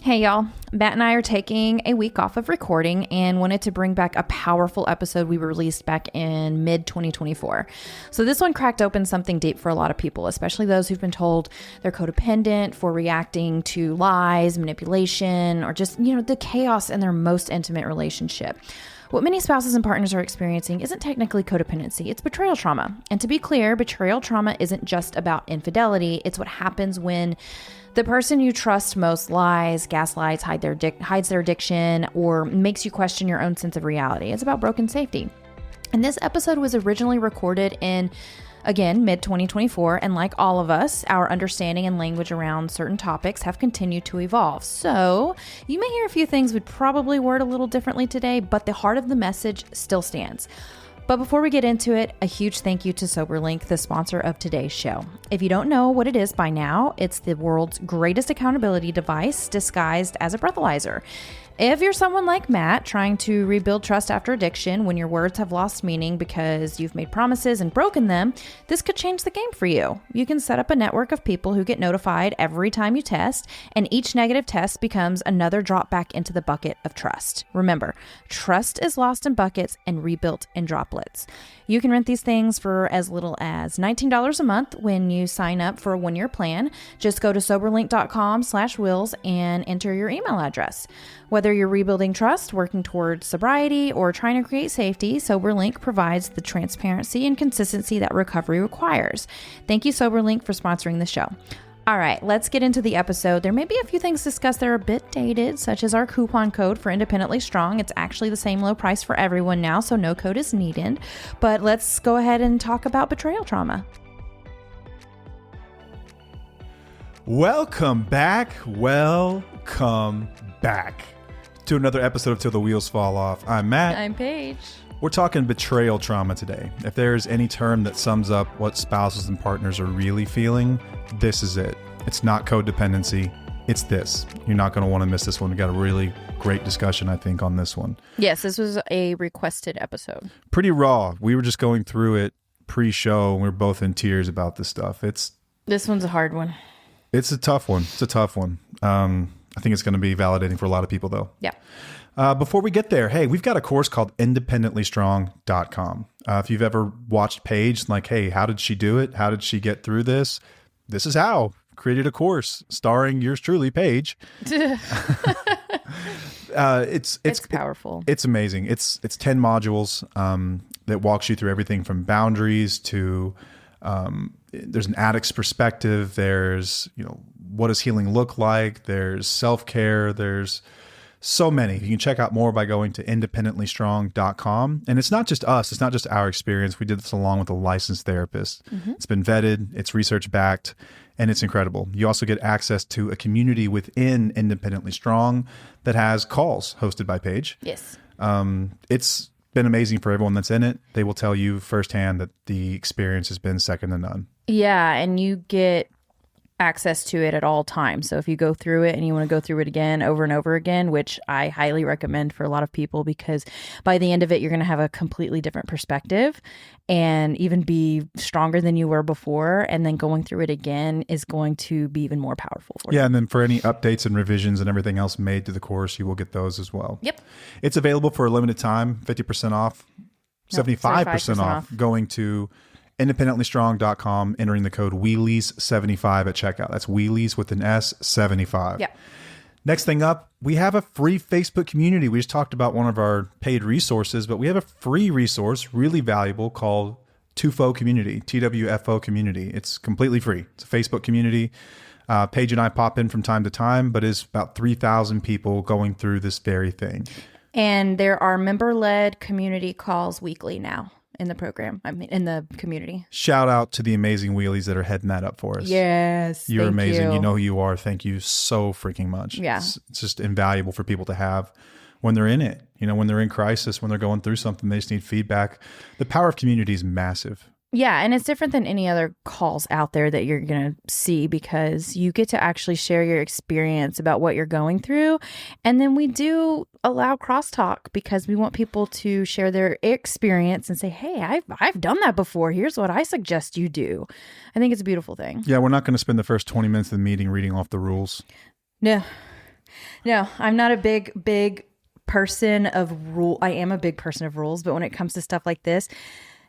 Hey y'all, Matt and I are taking a week off of recording and wanted to bring back a powerful episode we released back in mid-2024. So this one cracked open something deep for a lot of people, especially those who've been told they're codependent for reacting to lies, manipulation, or just, the chaos in their most intimate relationship. What many spouses and partners are experiencing isn't technically codependency, it's betrayal trauma. And to be clear, betrayal trauma isn't just about infidelity, it's what happens when the person you trust most lies, gaslights, hides their addiction, or makes you question your own sense of reality. It's about broken safety. And this episode was originally recorded in, again, mid-2024, and like all of us, our understanding and language around certain topics have continued to evolve. So you may hear a few things we'd probably word a little differently today, but the heart of the message still stands. But before we get into it, a huge thank you to SoberLink, the sponsor of today's show. If you don't know what it is by now, it's the world's greatest accountability device disguised as a breathalyzer. If you're someone like Matt trying to rebuild trust after addiction when your words have lost meaning because you've made promises and broken them, this could change the game for you. You can set up a network of people who get notified every time you test, and each negative test becomes another drop back into the bucket of trust. Remember, trust is lost in buckets and rebuilt in droplets. You can rent these things for as little as $19 a month when you sign up for a 1-year plan. Just go to soberlink.com/wills and enter your email address. Whether you're rebuilding trust, working towards sobriety, or trying to create safety, SoberLink provides the transparency and consistency that recovery requires. Thank you, SoberLink, for sponsoring the show. All right, let's get into the episode. There may be a few things discussed that are a bit dated, such as our coupon code for Independently Strong. It's actually the same low price for everyone now, so no code is needed. But let's go ahead and talk about betrayal trauma. Welcome back to another episode of Till the Wheels Fall Off. I'm Matt. I'm Paige. We're talking betrayal trauma today. If there's any term that sums up what spouses and partners are really feeling, this is it. It's not codependency. It's this. You're not going to want to miss this one. We got a really great discussion, I think, on this one. Yes, this was a requested episode. Pretty raw. We were just going through it pre-show, and we were both in tears about this stuff. This one's a hard one. It's a tough one. I think it's going to be validating for a lot of people, though. Yeah. Before we get there, hey, we've got a course called independentlystrong.com. If you've ever watched Paige, like, hey, how did she do it? How did she get through this? This is how. Created a course starring yours truly, Paige. It's powerful. It's amazing. It's 10 modules that walks you through everything from boundaries to there's an addict's perspective. There's, what does healing look like? There's self-care. There's so many. You can check out more by going to independentlystrong.com. And it's not just us. It's not just our experience. We did this along with a licensed therapist. Mm-hmm. It's been vetted. It's research-backed. And it's incredible. You also get access to a community within Independently Strong that has calls hosted by Paige. Yes. It's been amazing for everyone that's in it. They will tell you firsthand that the experience has been second to none. Yeah, and you get access to it at all times. So if you go through it and you want to go through it again over and over again, which I highly recommend for a lot of people, because by the end of it, you're going to have a completely different perspective and even be stronger than you were before. And then going through it again is going to be even more powerful for you. Yeah. And then for any updates and revisions and everything else made to the course, you will get those as well. Yep. It's available for a limited time, 50% off, 75% off, going to independentlystrong.com, entering the code Wheelies75 at checkout. That's Wheelies with an S, 75. Yeah. Next thing up, we have a free Facebook community. We just talked about one of our paid resources, but we have a free resource, really valuable, called TWFO Community, TWFO Community. It's completely free. It's a Facebook community. Paige and I pop in from time to time, but it's about 3,000 people going through this very thing. And there are member-led community calls weekly now in the program. I mean, in the community. Shout out to the amazing wheelies that are heading that up for us. Yes. You're amazing. You know who you are. Thank you so freaking much. Yeah. It's just invaluable for people to have when they're in it. When they're in crisis, when they're going through something, they just need feedback. The power of community is massive. Yeah, and it's different than any other calls out there that you're going to see, because you get to actually share your experience about what you're going through. And then we do allow crosstalk because we want people to share their experience and say, hey, I've done that before. Here's what I suggest you do. I think it's a beautiful thing. Yeah, we're not going to spend the first 20 minutes of the meeting reading off the rules. No. No, I'm not a big person of rule. I am a big person of rules, but when it comes to stuff like this,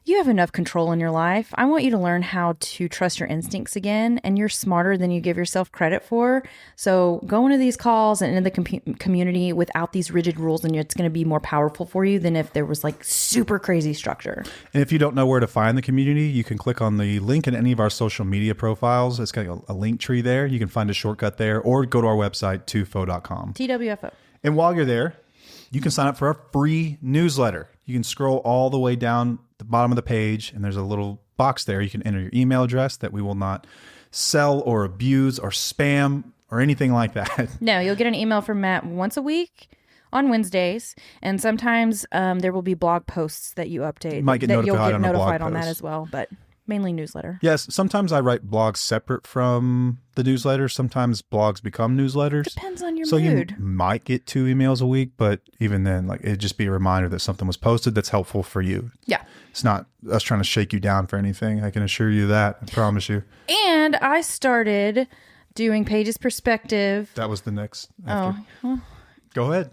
you have enough control in your life. I want you to learn how to trust your instincts again, and you're smarter than you give yourself credit for. So go into these calls and in the community without these rigid rules, and it's going to be more powerful for you than if there was like super crazy structure. And if you don't know where to find the community, you can click on the link in any of our social media profiles. It's got a link tree there. You can find a shortcut there, or go to our website, tufo.com. TWFO. And while you're there, you can sign up for our free newsletter. You can scroll all the way down the bottom of the page, and there's a little box there. You can enter your email address that we will not sell or abuse or spam or anything like that. No, you'll get an email from Matt once a week on Wednesdays, and sometimes there will be blog posts that you update. You might get notified, you'll get on, notified a blog on that post. as well, but mainly newsletter. Yes, sometimes I write blogs separate from the newsletter. Sometimes blogs become newsletters. Depends on your so mood. You might get 2 emails a week, but even then, like, it'd just be a reminder that something was posted that's helpful for you. Yeah. It's not us trying to shake you down for anything. I can assure you that. I promise you. And I started doing Paige's Perspective. That was the next. After. Oh, well, go ahead.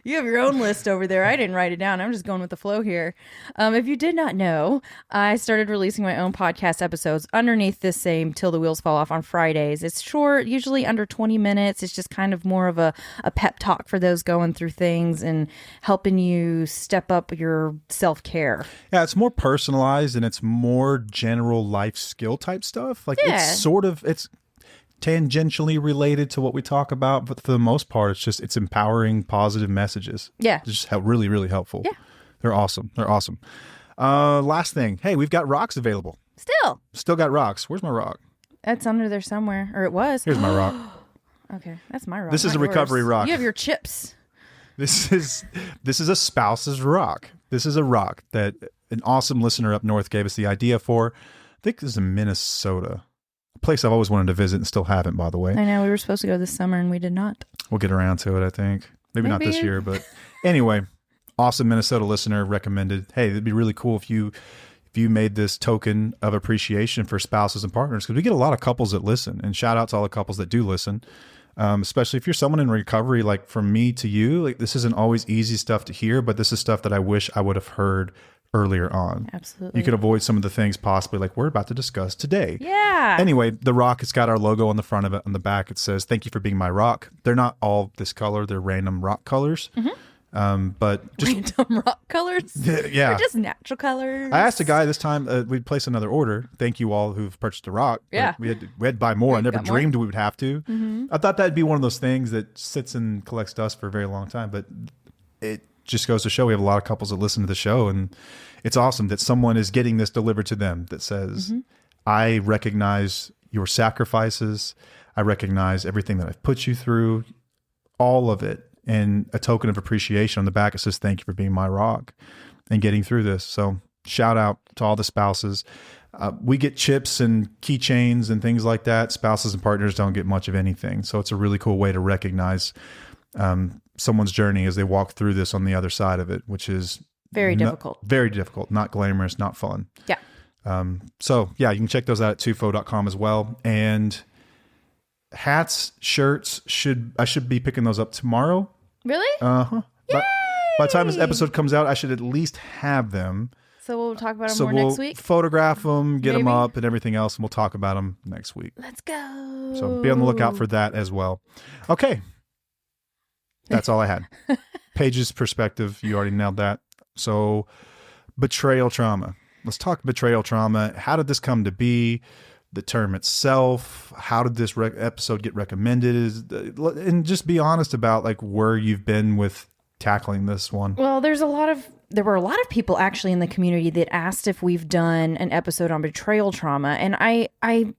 you have your own list over there. I didn't write it down. I'm just going with the flow here. If you did not know, I started releasing my own podcast episodes underneath this same Till the Wheels Fall Off on Fridays. It's short, usually under 20 minutes. It's just kind of more of a pep talk for those going through things and helping you step up your self-care. Yeah, it's more personalized and it's more general life skill type stuff. Like it's tangentially related to what we talk about, but for the most part, it's empowering, positive messages. Yeah. It's just really, really helpful. Yeah. They're awesome. Last thing. Hey, we've got rocks available. Still got rocks. Where's my rock? It's under there somewhere, or it was. Here's my rock. Okay, that's my rock. This is not a recovery yours. rock. You have your chips. This is a spouse's rock. This is a rock that an awesome listener up north gave us the idea for. I think this is in Minnesota. A place I've always wanted to visit and still haven't, by the way. I know, we were supposed to go this summer and we did not. We'll get around to it, I think. Maybe not this year, but anyway, awesome Minnesota listener recommended, hey, it'd be really cool if you made this token of appreciation for spouses and partners, because we get a lot of couples that listen, and shout out to all the couples that do listen. Especially if you're someone in recovery, like from me to you, like this isn't always easy stuff to hear, but this is stuff that I wish I would have heard earlier on. Absolutely. You could avoid some of the things possibly like we're about to discuss today. Yeah. Anyway, the rock, it's got our logo on the front of it. On the back, it says, "Thank you for being my rock." They're not all this color. They're random rock colors. But just random rock colors? Yeah. Or just natural colors? I asked a guy this time, we'd place another order. Thank you all who've purchased a rock. Yeah. We had to buy more. I never dreamed we would have to. I thought that'd be one of those things that sits and collects dust for a very long time, but it just goes to show we have a lot of couples that listen to the show, and it's awesome that someone is getting this delivered to them that says, I recognize your sacrifices. I recognize everything that I've put you through, all of it. And a token of appreciation on the back, it says, "Thank you for being my rock and getting through this." So shout out to all the spouses. We get chips and keychains and things like that. Spouses and partners don't get much of anything. So it's a really cool way to recognize someone's journey as they walk through this on the other side of it, which is very difficult. Very difficult, not glamorous, not fun. Yeah. So yeah, you can check those out at tufo.com as well. And hats, shirts, I should be picking those up tomorrow. Really? Uh-huh. By the time this episode comes out, I should at least have them. So we'll talk about them more next week? Photograph them, get them Maybe? up and everything else, and we'll talk about them next week. Let's go. So be on the lookout for that as well. Okay. That's all I had. Paige's Perspective, you already nailed that. So betrayal trauma. Let's talk betrayal trauma. How did this come to be? The term itself, how did this episode get recommended, and just be honest about like where you've been with tackling this one. Well, there were a lot of people actually in the community that asked if we've done an episode on betrayal trauma, and I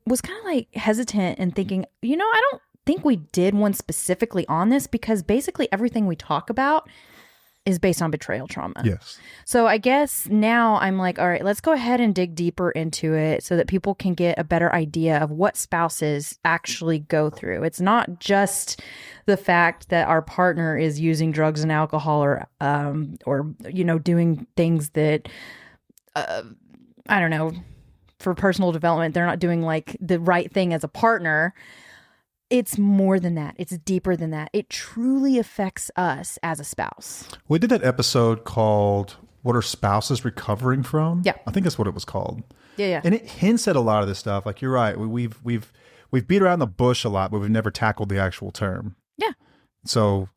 was kind of like hesitant and thinking, I don't think we did one specifically on this, because basically everything we talk about is based on betrayal trauma. Yes. So I guess now I'm like, all right, let's go ahead and dig deeper into it so that people can get a better idea of what spouses actually go through. It's not just the fact that our partner is using drugs and alcohol or doing things that, I don't know, for personal development, they're not doing like the right thing as a partner. It's more than that. It's deeper than that. It truly affects us as a spouse. We did that episode called "What Are Spouses Recovering From?" Yeah. I think that's what it was called. Yeah. And it hints at a lot of this stuff. Like, you're right. We've beat around the bush a lot, but we've never tackled the actual term. Yeah. So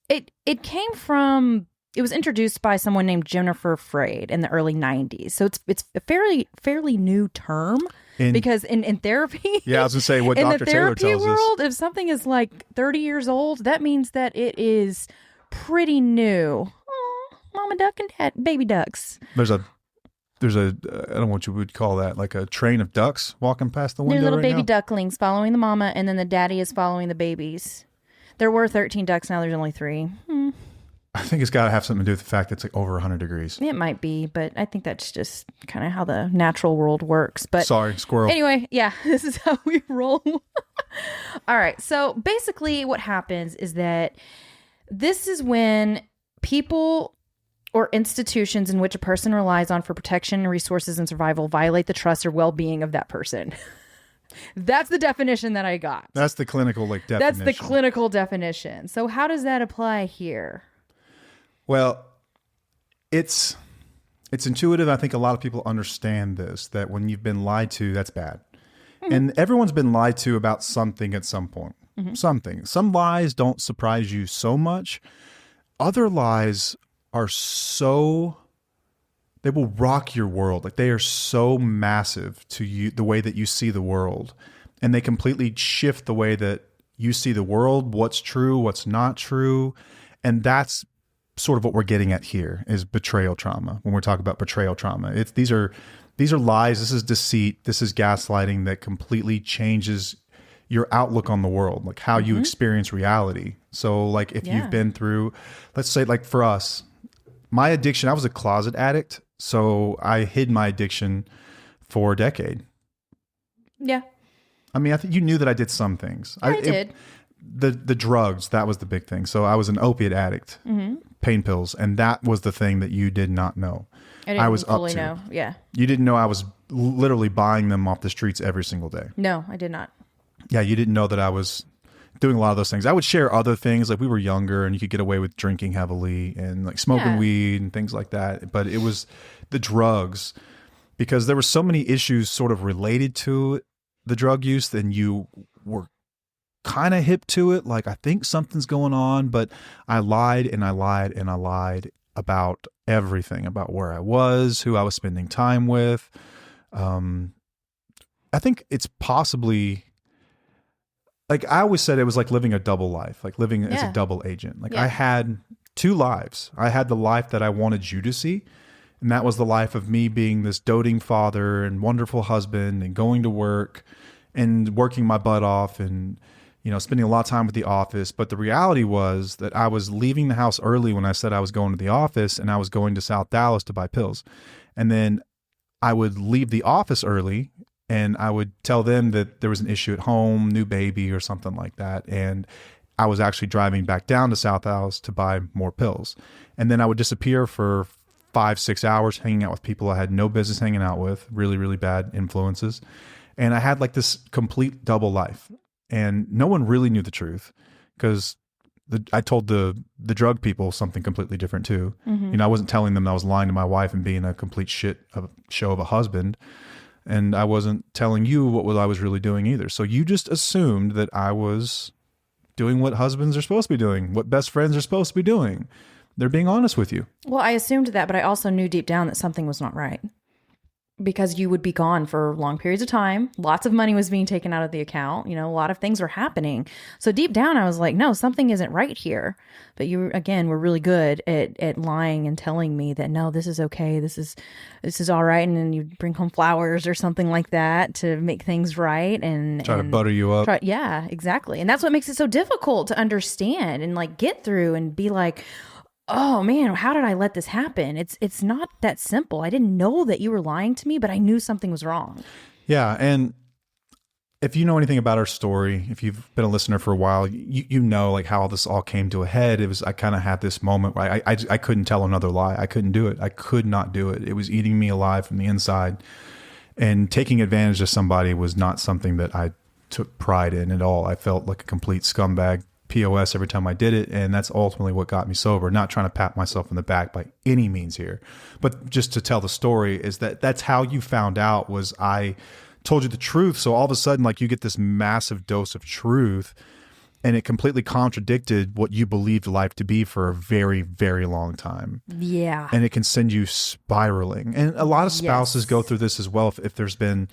it came from, it was introduced by someone named Jennifer Freyd in the early 90s. So it's a fairly new term because in therapy. Yeah, I was going to say what Dr. Taylor tells us. In the therapy world, if something is like 30 years old, that means that it is pretty new. Oh, mama duck and baby ducks. There's a I don't know what you would call that, like a train of ducks walking past the window. They're little right baby now? ducklings following the mama, and then the daddy is following the babies. There were 13 ducks, now there's only 3. I think it's got to have something to do with the fact that it's like over 100 degrees. It might be, but I think that's just kind of how the natural world works. But sorry, squirrel. Anyway, yeah, this is how we roll. All right, so basically what happens is that this is when people or institutions in which a person relies on for protection, resources, and survival violate the trust or well-being of that person. That's the definition that I got. That's the clinical definition. That's the clinical definition. So how does that apply here? Well, it's intuitive. I think a lot of people understand this, that when you've been lied to, that's bad. Mm-hmm. And everyone's been lied to about something at some point. Mm-hmm. Something. Some lies don't surprise you so much. Other lies are they will rock your world. Like, they are so massive to you, the way that you see the world, and they completely shift the way that you see the world, what's true, what's not true. And that's sort of what we're getting at here, is betrayal trauma. When we're talking about betrayal trauma, these are lies. This is deceit. This is gaslighting that completely changes your outlook on the world, like how you experience reality. So like if you've been through, let's say like for us, my addiction, I was a closet addict. So I hid my addiction for a decade. Yeah. I mean, I think you knew that I did some things. Yeah, I did. The drugs, that was the big thing. So I was an opiate addict, pain pills. And that was the thing that you did not know. I was fully know. Yeah. You didn't know I was literally buying them off the streets every single day. No, I did not. Yeah, you didn't know that I was doing a lot of those things. I would share other things, like we were younger and you could get away with drinking heavily and like smoking weed and things like that. But it was the drugs, because there were so many issues sort of related to the drug use, then you were kind of hip to it. Like, I think something's going on, but I lied and I lied and I lied about everything, about where I was, who I was spending time with. I think it's possibly, like I always said, it was like living a double life, like living as a double agent. Like I had 2 lives. I had the life that I wanted you to see. And that was the life of me being this doting father and wonderful husband and going to work and working my butt off and, you know, spending a lot of time at the office. But the reality was that I was leaving the house early when I said I was going to the office, and I was going to South Dallas to buy pills. And then I would leave the office early and I would tell them that there was an issue at home, new baby or something like that. And I was actually driving back down to South Dallas to buy more pills. And then I would disappear for 5-6 hours hanging out with people I had no business hanging out with, really, really bad influences. And I had like this complete double life. And no one really knew the truth, because I told the drug people something completely different too. You know, I wasn't telling them I was lying to my wife and being a complete show of a husband. And I wasn't telling you what I was really doing either. So you just assumed that I was doing what husbands are supposed to be doing, what best friends are supposed to be doing. They're being honest with you. Well, I assumed that, but I also knew deep down that something was not right, because you would be gone for long periods of time. Lots of money was being taken out of the account. You know, a lot of things were happening. So deep down, I was like, no, something isn't right here. But you, again, were really good at lying and telling me that, no, this is okay. This is all right. And then you'd bring home flowers or something like that to make things right. And try to butter you up. Yeah, exactly. And that's what makes it so difficult to understand and like get through and be like, oh man, how did I let this happen? It's not that simple. I didn't know that you were lying to me, but I knew something was wrong. Yeah. And if you know anything about our story, if you've been a listener for a while, you know like how this all came to a head. I kind of had this moment where I couldn't tell another lie. I couldn't do it. I could not do it. It was eating me alive from the inside. And taking advantage of somebody was not something that I took pride in at all. I felt like a complete scumbag POS every time I did it. And that's ultimately what got me sober. Not trying to pat myself on the back by any means here, but just to tell the story is that's how you found out was I told you the truth. So all of a sudden, like you get this massive dose of truth and it completely contradicted what you believed life to be for a very, very long time. Yeah. And it can send you spiraling. And a lot of spouses go through this as well. If there's been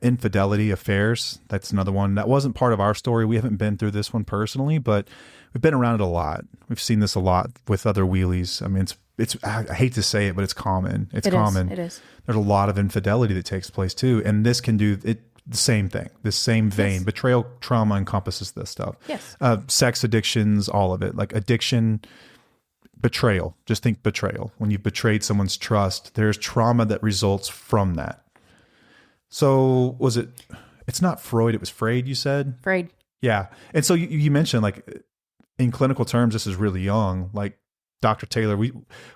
infidelity affairs, that's another one that wasn't part of our story. We haven't been through this one personally, but we've been around it a lot. We've seen this a lot with other wheelies. I mean, it's I hate to say it, but it's common. It's common. It is. There's a lot of infidelity that takes place too. And this can do it. The same thing, this same vein. Yes. Betrayal trauma encompasses this stuff. Yes. Sex addictions, all of it. Like addiction, betrayal. Just think betrayal. When you've betrayed someone's trust, there's trauma that results from that. So it's not Freud, it was Freud, you said? Freud. Yeah. And so you mentioned like in clinical terms, this is really young. Like Dr. Taylor, we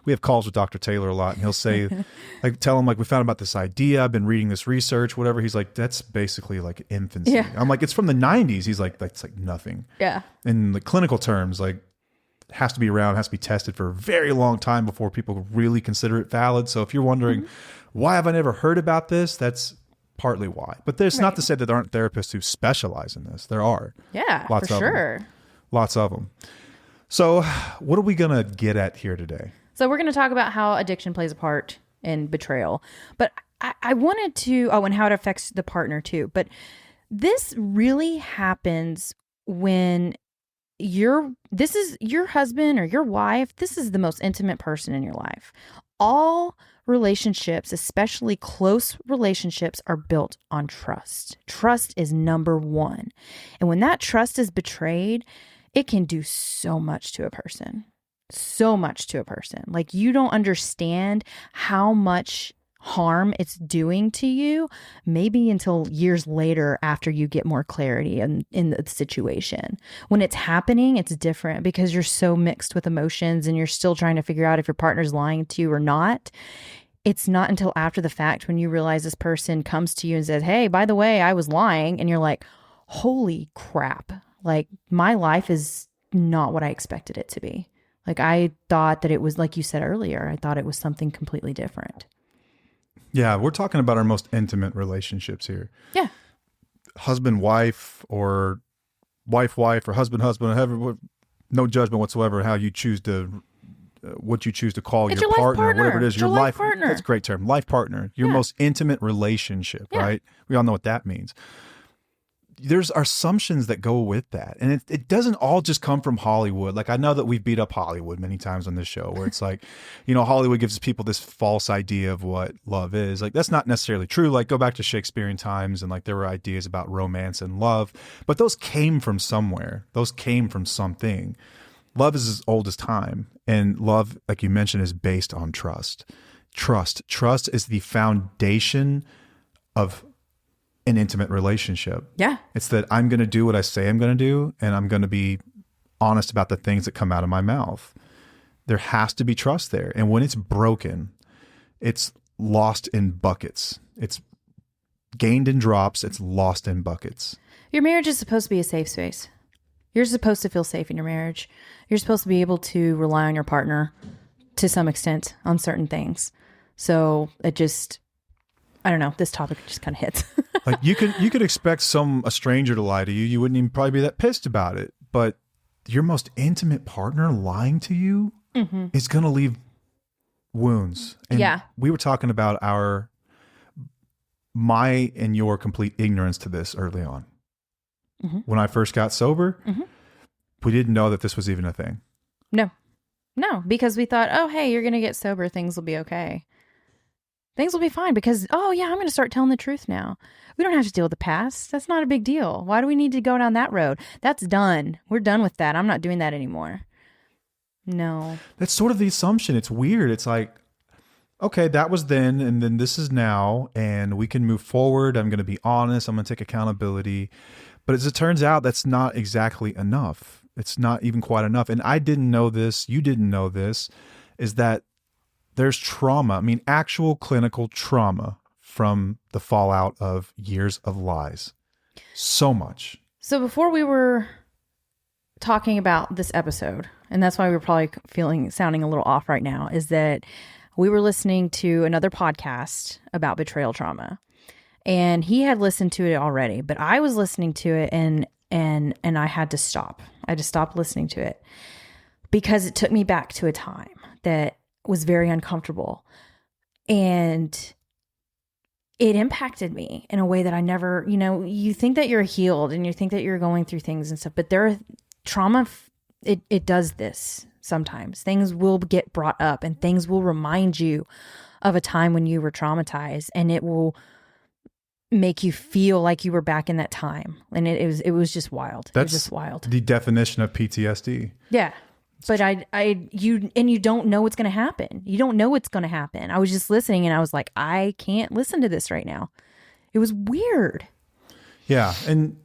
have calls with Dr. Taylor a lot, and he'll say, like, tell him like we found about this idea. I've been reading this research, whatever. He's like, that's basically like infancy. Yeah. I'm like, it's from the 90s. He's like, that's like nothing. Yeah. In the clinical terms, like, it has to be around, has to be tested for a very long time before people really consider it valid. So if you're wondering, why have I never heard about this? That's partly why. But there's not to say that there aren't therapists who specialize in this. There are. Yeah, lots for of sure. them. Lots of them. So what are we going to get at here today? So we're going to talk about how addiction plays a part in betrayal. But I wanted to, and how it affects the partner too. But this really happens when this is your husband or your wife. This is the most intimate person in your life. All relationships, especially close relationships, are built on trust. Trust is number one. And when that trust is betrayed, it can do so much to a person. So much to a person. Like you don't understand how much harm it's doing to you, maybe until years later after you get more clarity in the situation. When it's happening, it's different because you're so mixed with emotions and you're still trying to figure out if your partner's lying to you or not. It's not until after the fact when you realize this person comes to you and says, hey, by the way, I was lying. And you're like, holy crap. Like my life is not what I expected it to be. Like I thought that it was, like you said earlier, I thought it was something completely different. Yeah, we're talking about our most intimate relationships here. Yeah. Husband, wife, or wife, or husband, however, no judgment whatsoever how you choose to, what you choose to call your partner, whatever it is. Your life partner. That's a great term. Life partner. Your most intimate relationship, right? We all know what that means. There's assumptions that go with that. And it doesn't all just come from Hollywood. Like I know that we've beat up Hollywood many times on this show where it's like, Hollywood gives people this false idea of what love is. Like that's not necessarily true. Like go back to Shakespearean times and like there were ideas about romance and love, but those came from somewhere. Those came from something. Love is as old as time. And love, like you mentioned, is based on trust. Trust is the foundation of an intimate relationship. Yeah. It's that I'm going to do what I say I'm going to do, and I'm going to be honest about the things that come out of my mouth. There has to be trust there. And when it's broken, it's lost in buckets. It's gained in drops. It's lost in buckets. Your marriage is supposed to be a safe space. You're supposed to feel safe in your marriage. You're supposed to be able to rely on your partner to some extent on certain things. So it just, I don't know, this topic just kind of hits. Like you could expect a stranger to lie to you. You wouldn't even probably be that pissed about it. But your most intimate partner lying to you is going to leave wounds. And we were talking about my and your complete ignorance to this early on. When I first got sober, we didn't know that this was even a thing. No, because we thought, oh, hey, you're going to get sober. Things will be okay. Things will be fine because, I'm going to start telling the truth now. We don't have to deal with the past. That's not a big deal. Why do we need to go down that road? That's done. We're done with that. I'm not doing that anymore. No. That's sort of the assumption. It's weird. It's like, okay, that was then, and then this is now, and we can move forward. I'm going to be honest. I'm going to take accountability. But as it turns out, that's not exactly enough. It's not even quite enough. And I didn't know this. You didn't know this, is that there's trauma. I mean, actual clinical trauma from the fallout of years of lies. So much. So before we were talking about this episode, and that's why we're probably sounding a little off right now, is that we were listening to another podcast about betrayal trauma, and he had listened to it already, but I was listening to it and I had to stop. I had to stop listening to it because it took me back to a time that was very uncomfortable, and it impacted me in a way that I never, you think that you're healed and you think that you're going through things and stuff, but trauma, it does this sometimes. Things will get brought up and things will remind you of a time when you were traumatized, and it will make you feel like you were back in that time. And it was just wild. That's it was just wild. The definition of PTSD. Yeah. But you don't know what's going to happen. You don't know what's going to happen. I was just listening and I was like, I can't listen to this right now. It was weird. Yeah. And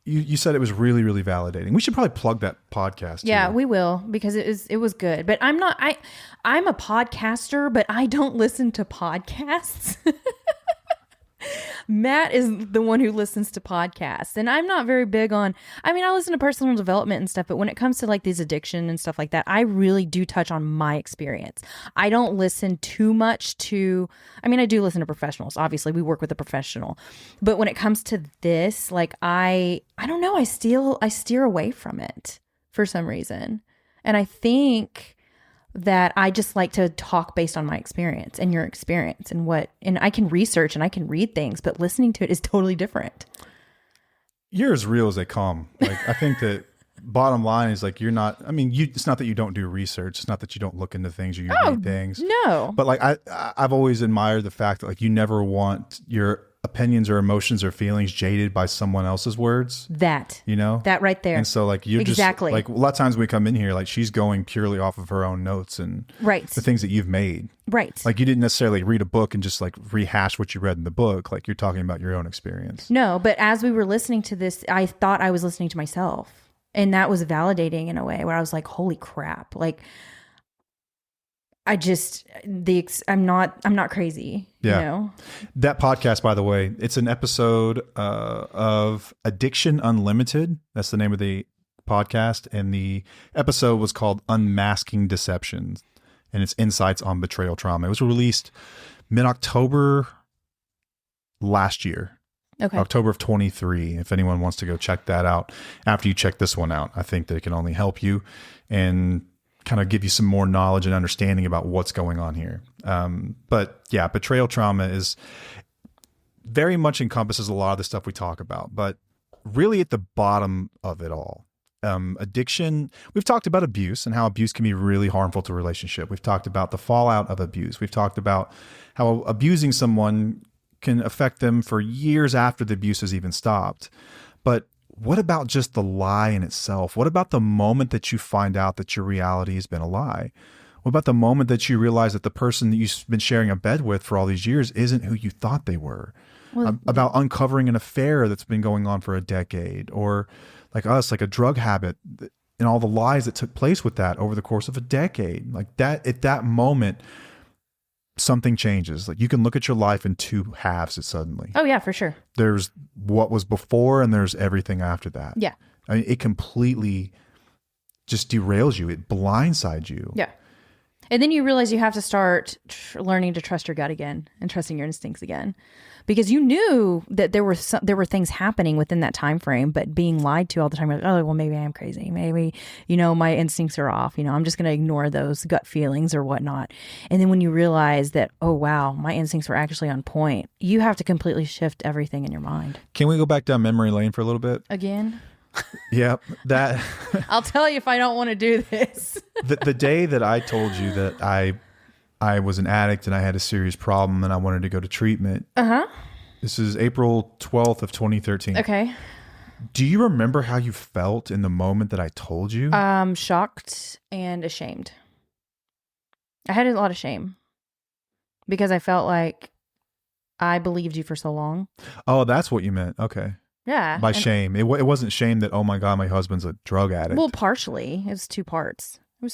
you said it was really, really validating. We should probably plug that podcast. Yeah, we will, because it was good. But I'm a podcaster, but I don't listen to podcasts. Matt is the one who listens to podcasts, and I'm not very big on, I listen to personal development and stuff, but when it comes to like these addiction and stuff like that, I really do touch on my experience. I don't listen too much to, I do listen to professionals. Obviously we work with a professional, but when it comes to this, like I don't know, I steer away from it for some reason. And I think that I just like to talk based on my experience and your experience and I can research and I can read things, but listening to it is totally different. You're as real as they come. Like, I think that bottom line is like, you're not, it's not that you don't do research. It's not that you don't look into things or you read things. No. But like, I've always admired the fact that like, you never want your opinions or emotions or feelings jaded by someone else's words. That right there. And so like, you're exactly. just like, a lot of times when we come in here, like she's going purely off of her own notes and the things that you've made. Right. Like you didn't necessarily read a book and just like rehash what you read in the book. Like you're talking about your own experience. No, but as we were listening to this, I thought I was listening to myself, and that was validating in a way where I was like, holy crap. Like I'm not crazy. Yeah. That podcast, by the way, it's an episode of Addiction Unlimited. That's the name of the podcast. And the episode was called Unmasking Deception, and it's insights on betrayal trauma. It was released mid-October last year. Okay. October of 23. If anyone wants to go check that out after you check this one out, I think that it can only help you and kind of give you some more knowledge and understanding about what's going on here. But yeah, betrayal trauma is very much encompasses a lot of the stuff we talk about, but really at the bottom of it all, addiction, we've talked about abuse and how abuse can be really harmful to a relationship. We've talked about the fallout of abuse. We've talked about how abusing someone can affect them for years after the abuse has even stopped. But what about just the lie in itself? What about the moment that you find out that your reality has been a lie? What about the moment that you realize that the person that you've been sharing a bed with for all these years isn't who you thought they were? Well, about uncovering an affair that's been going on for a decade, or like us, like a drug habit and all the lies that took place with that over the course of a decade. Like that, at that moment, something changes. Like you can look at your life in two halves suddenly. Oh yeah, for sure. There's what was before and there's everything after that. Yeah. It completely just derails you. It blindsides you. Yeah. And then you realize you have to start learning to trust your gut again and trusting your instincts again, because you knew that there were things happening within that time frame, but being lied to all the time. Like, oh, well, maybe I am crazy. Maybe, my instincts are off. I'm just going to ignore those gut feelings or whatnot. And then when you realize that, oh, wow, my instincts were actually on point, you have to completely shift everything in your mind. Can we go back down memory lane for a little bit? Again? Yep. That I'll tell you if I don't want to do this. the day that I told you that I was an addict and I had a serious problem and I wanted to go to treatment. Uh-huh. This is April 12th of 2013. Okay. Do you remember how you felt in the moment that I told you? Shocked and ashamed. I had a lot of shame because I felt like I believed you for so long. Oh, that's what you meant. Okay. Yeah. By shame. It wasn't shame that, oh my God, my husband's a drug addict. Well, partially. It was two parts. But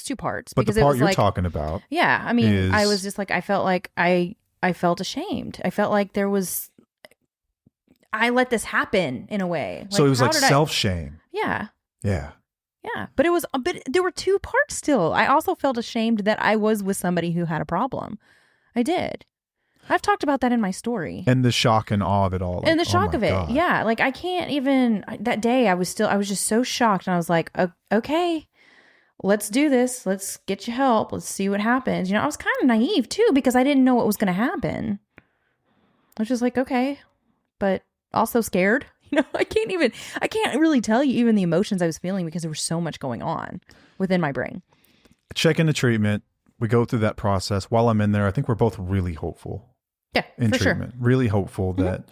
the part you're talking about. Yeah. I was just like, I felt like I felt ashamed. I felt like there was, I let this happen in a way. So it was how like did I- self-shame. Yeah. Yeah. Yeah. But it was, but there were two parts still. I also felt ashamed that I was with somebody who had a problem. I did. I've talked about that in my story. And the shock and awe of it all. And the oh shock my of it. God. Yeah. Like I can't even, that day I was just so shocked. And I was like, okay, let's do this. Let's get you help. Let's see what happens. I was kind of naive too, because I didn't know what was going to happen. I was just like, okay, but also scared. I can't really tell you even the emotions I was feeling because there was so much going on within my brain. Check into treatment. We go through that process. While I'm in there, I think we're both really hopeful. Yeah, in for treatment. sure. Really hopeful that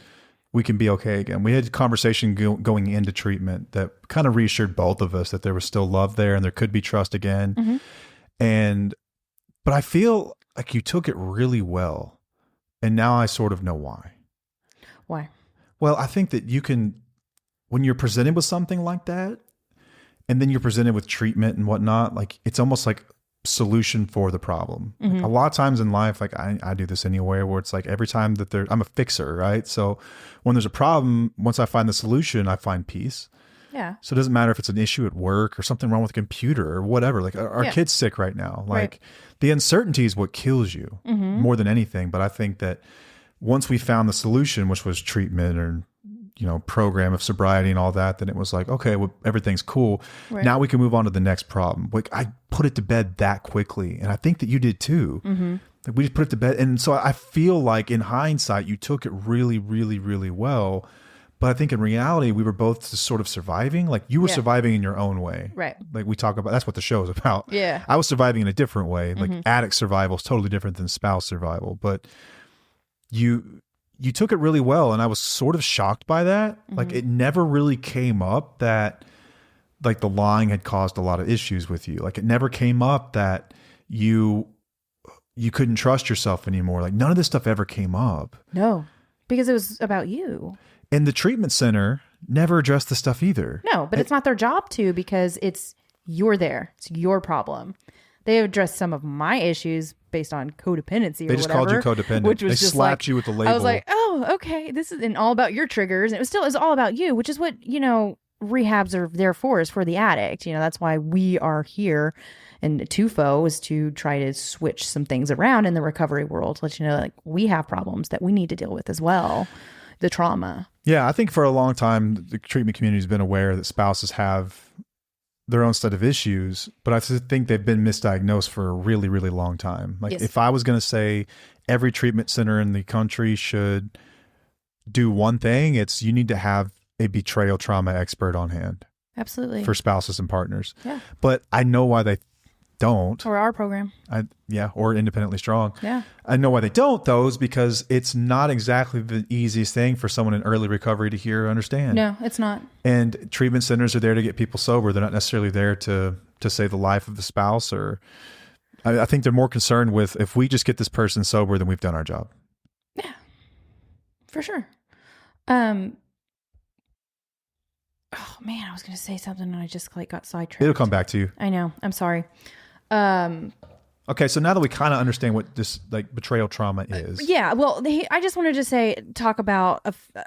we can be okay again. We had a conversation going into treatment that kind of reassured both of us that there was still love there and there could be trust again. But I feel like you took it really well. And now I sort of know why. Why? Well, I think that you can, when you're presented with something like that, and then you're presented with treatment and whatnot, like it's almost like solution for the problem. Like a lot of times in life, like I do this anywhere where it's like every time that I'm a fixer, right? So when there's a problem, once I find the solution, I find peace. Yeah. So it doesn't matter if it's an issue at work or something wrong with a computer or whatever. Like our kid's sick right now. Like the uncertainty is what kills you more than anything. But I think that once we found the solution, which was treatment or program of sobriety and all that, then it was like, okay, well, everything's cool. Right. Now we can move on to the next problem. Like I put it to bed that quickly. And I think that you did too. Like we just put it to bed. And so I feel like in hindsight, you took it really, really, really well. But I think in reality, we were both just sort of surviving. Like you were surviving in your own way. Right. Like we talk about, that's what the show is about. Yeah. I was surviving in a different way. Like addict survival is totally different than spouse survival. But you took it really well. And I was sort of shocked by that. Like it never really came up that like the lying had caused a lot of issues with you. Like it never came up that you couldn't trust yourself anymore. Like none of this stuff ever came up. No, because it was about you. And the treatment center never addressed the stuff either. No, but it's not their job to, because you're there. It's your problem. They addressed some of my issues based on codependency or whatever. They just called you codependent. Which was they just slapped like, you with the label. I was like, oh, okay. This is all about your triggers. And it was all about you, which is what, rehabs are there for, is for the addict. That's why we are here. And TUFO is to try to switch some things around in the recovery world. Let you know, like we have problems that we need to deal with as well. The trauma. Yeah, I think for a long time, the treatment community has been aware that spouses have their own set of issues, but I think they've been misdiagnosed for a really, really long time. Like if I was going to say every treatment center in the country should do one thing, it's you need to have a betrayal trauma expert on hand. Absolutely. For spouses and partners. Yeah. But I know why they don't. Or our program. Or Independently Strong. Yeah. I know why they don't, though, is because it's not exactly the easiest thing for someone in early recovery to hear or understand. No, it's not. And treatment centers are there to get people sober. They're not necessarily there to save the life of the spouse. Or I think they're more concerned with, if we just get this person sober, then we've done our job. Yeah, for sure. Oh man, I was going to say something and I just got sidetracked. It'll come back to you. I know. I'm sorry. Okay, so now that we kind of understand what this betrayal trauma is. I just wanted to talk about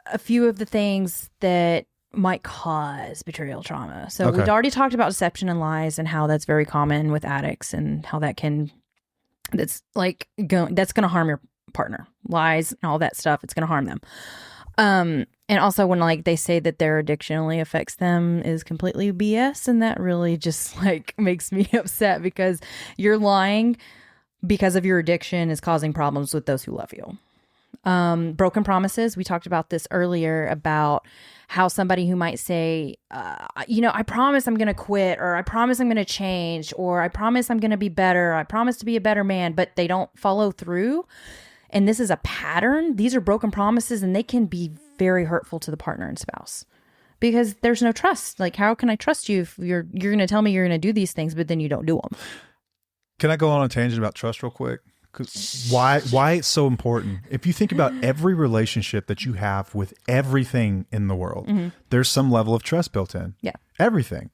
a few of the things that might cause betrayal trauma. So we've already talked about deception and lies and how that's very common with addicts and how that's going to harm your partner. Lies and all that stuff, it's going to harm them. And also when they say that their addiction only affects them is completely BS. And that really just makes me upset, because you're lying because of your addiction is causing problems with those who love you. Broken promises. We talked about this earlier about how somebody who might say, I promise I'm going to quit, or I promise I'm going to change, or I promise I'm going to be better. I promise to be a better man, but they don't follow through. And this is a pattern. These are broken promises, and they can be very hurtful to the partner and spouse, because there's no trust. Like, how can I trust you if you're going to tell me you're going to do these things, but then you don't do them? Can I go on a tangent about trust real quick? Because why it's so important. If you think about every relationship that you have with everything in the world, there's some level of trust built in. Yeah. Everything.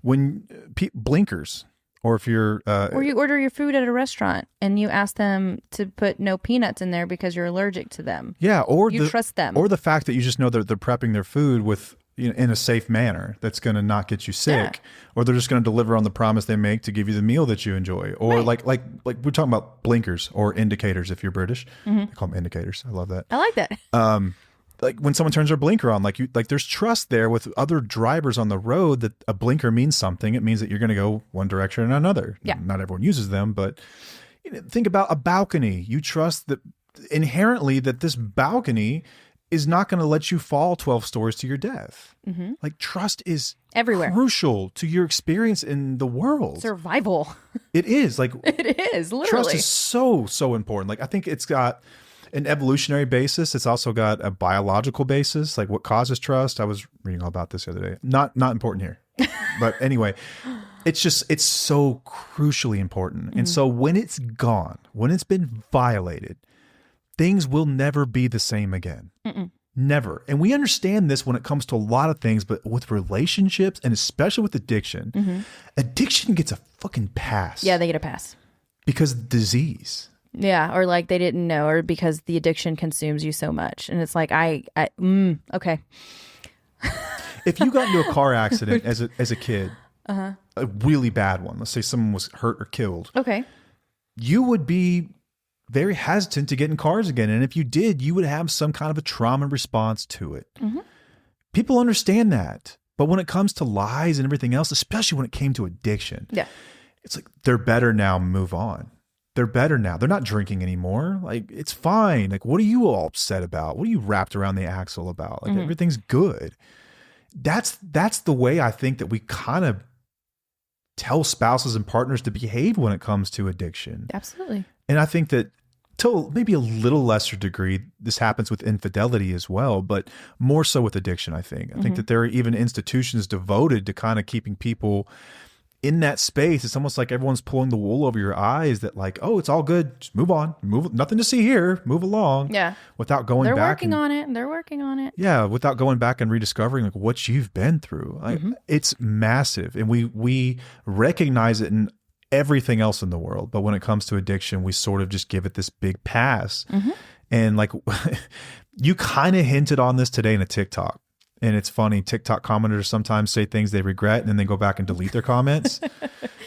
When blinkers Or if you're or you order your food at a restaurant and you ask them to put no peanuts in there because you're allergic to them. Yeah, or you trust them. Or the fact that you just know that they're prepping their food with in a safe manner that's going to not get you sick, or they're just going to deliver on the promise they make to give you the meal that you enjoy. Or like we're talking about blinkers or indicators if you're British. They call them indicators. I love that. I like that. Like when someone turns their blinker on, like there's trust there with other drivers on the road that a blinker means something. It means that you're going to go one direction or another. Yeah. Not everyone uses them, but think about a balcony. You trust that inherently that this balcony is not going to let you fall 12 stories to your death. Like trust is everywhere, crucial to your experience in the world. Survival. It is like it is literally. Trust is so important. Like I think it's got an evolutionary basis. It's also got a biological basis, like what causes trust. I was reading all about this the other day. Not important here. But anyway, it's so crucially important. And so when it's gone, when it's been violated, things will never be the same again. Never. And we understand this when it comes to a lot of things, but with relationships and especially with addiction, addiction gets a fucking pass. Yeah, they get a pass. Because of disease. Yeah, or like they didn't know, or because the addiction consumes you so much. And it's like, okay. If you got into a car accident as a kid, a really bad one, let's say someone was hurt or killed. Okay. You would be very hesitant to get in cars again. And if you did, you would have some kind of a trauma response to it. People understand that. But when it comes to lies and everything else, especially when it came to addiction, it's like, they're better now, move on. They're better now. They're not drinking anymore. Like, it's fine. Like, what are you all upset about? What are you wrapped around the axle about? Like, everything's good. That's the way I think that we kind of tell spouses and partners to behave when it comes to addiction. Absolutely. And I think that to maybe a little lesser degree, this happens with infidelity as well, but more so with addiction, I think. I think that there are even institutions devoted to kind of keeping people in that space. It's almost like everyone's pulling the wool over your eyes that like, oh, it's all good. Just move on. Nothing to see here. Move along. Yeah. Without going They're back. They're working on it. Yeah. Without going back and rediscovering like what you've been through. Like, it's massive. And we recognize it in everything else in the world. But when it comes to addiction, we sort of just give it this big pass. And like you kind of hinted on this today in a TikTok. And it's funny, TikTok commenters sometimes say things they regret and then they go back and delete their comments.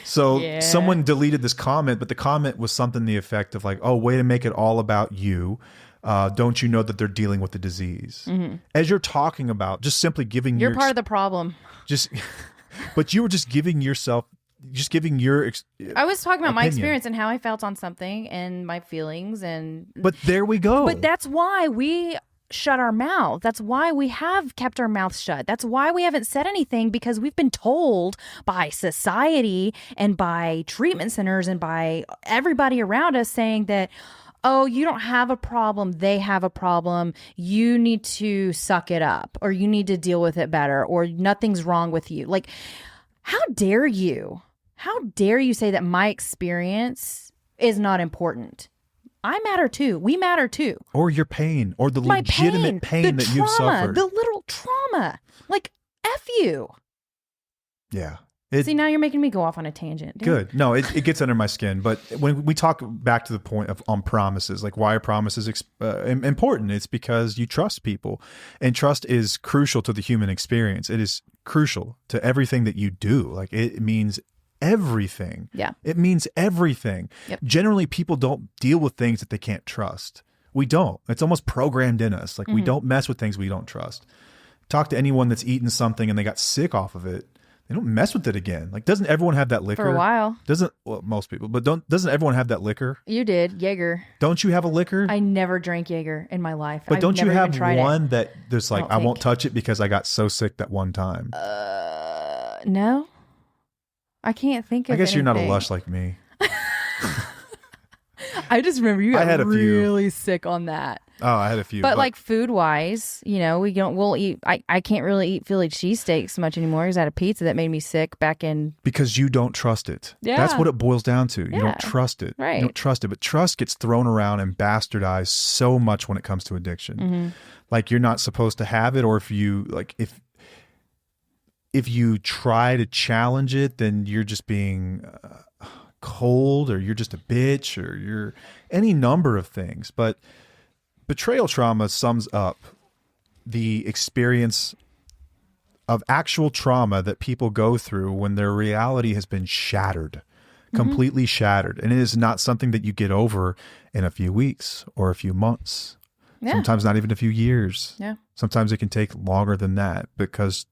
So someone deleted this comment, but the comment was something to the effect of like, oh, way to make it all about you. Don't you know that they're dealing with the disease? As you're talking about, just simply giving You're part of the problem. But you were just giving yourself, I was talking about my opinion. experience and how I felt on something and my feelings. But there we go. But that's why we shut our mouth. That's why we have kept our mouths shut. That's why we haven't said anything, because we've been told by society and by treatment centers and by everybody around us saying that, oh, you don't have a problem. They have a problem. You need to suck it up, or you need to deal with it better, or nothing's wrong with you. Like, how dare you? How dare you say that my experience is not important? I matter too. We matter too. Or your pain, or the legitimate pain that you've suffered. The literal trauma. Like, F you. Yeah. See, now you're making me go off on a tangent. Good. No, it gets under my skin. But when we talk back to the point of on promises, like why are promises important? It's because you trust people. And trust is crucial to the human experience. It is crucial to everything that you do. Like, it means everything. Yeah. It means everything. Yep. Generally, people don't deal with things that they can't trust. We don't. It's almost programmed in us. Like, we don't mess with things we don't trust. Talk to anyone that's eaten something and they got sick off of it. They don't mess with it again. Like, doesn't everyone have that liquor? For a while. Most people, but doesn't everyone have that liquor? You did. Jaeger. Don't you have a liquor? I never drank Jaeger in my life. But don't you have one it. that there's like, I won't touch it because I got so sick that one time? No. I can't think of I guess anything. you're not a lush like me. I just remember you got had a few. really sick on that. Oh, I had a few. But like food wise, we'll eat. I can't really eat Philly cheesesteaks much anymore because I had a pizza that made me sick back in. Because you don't trust it. Yeah. That's what it boils down to. You Yeah. don't trust it. Right. You don't trust it. But trust gets thrown around and bastardized so much when it comes to addiction. Like, you're not supposed to have it, or if if you try to challenge it, then you're just being cold, or you're just a bitch, or you're any number of things. But betrayal trauma sums up the experience of actual trauma that people go through when their reality has been shattered, completely shattered. And it is not something that you get over in a few weeks or a few months. Yeah. Sometimes not even a few years. Yeah. Sometimes it can take longer than that, because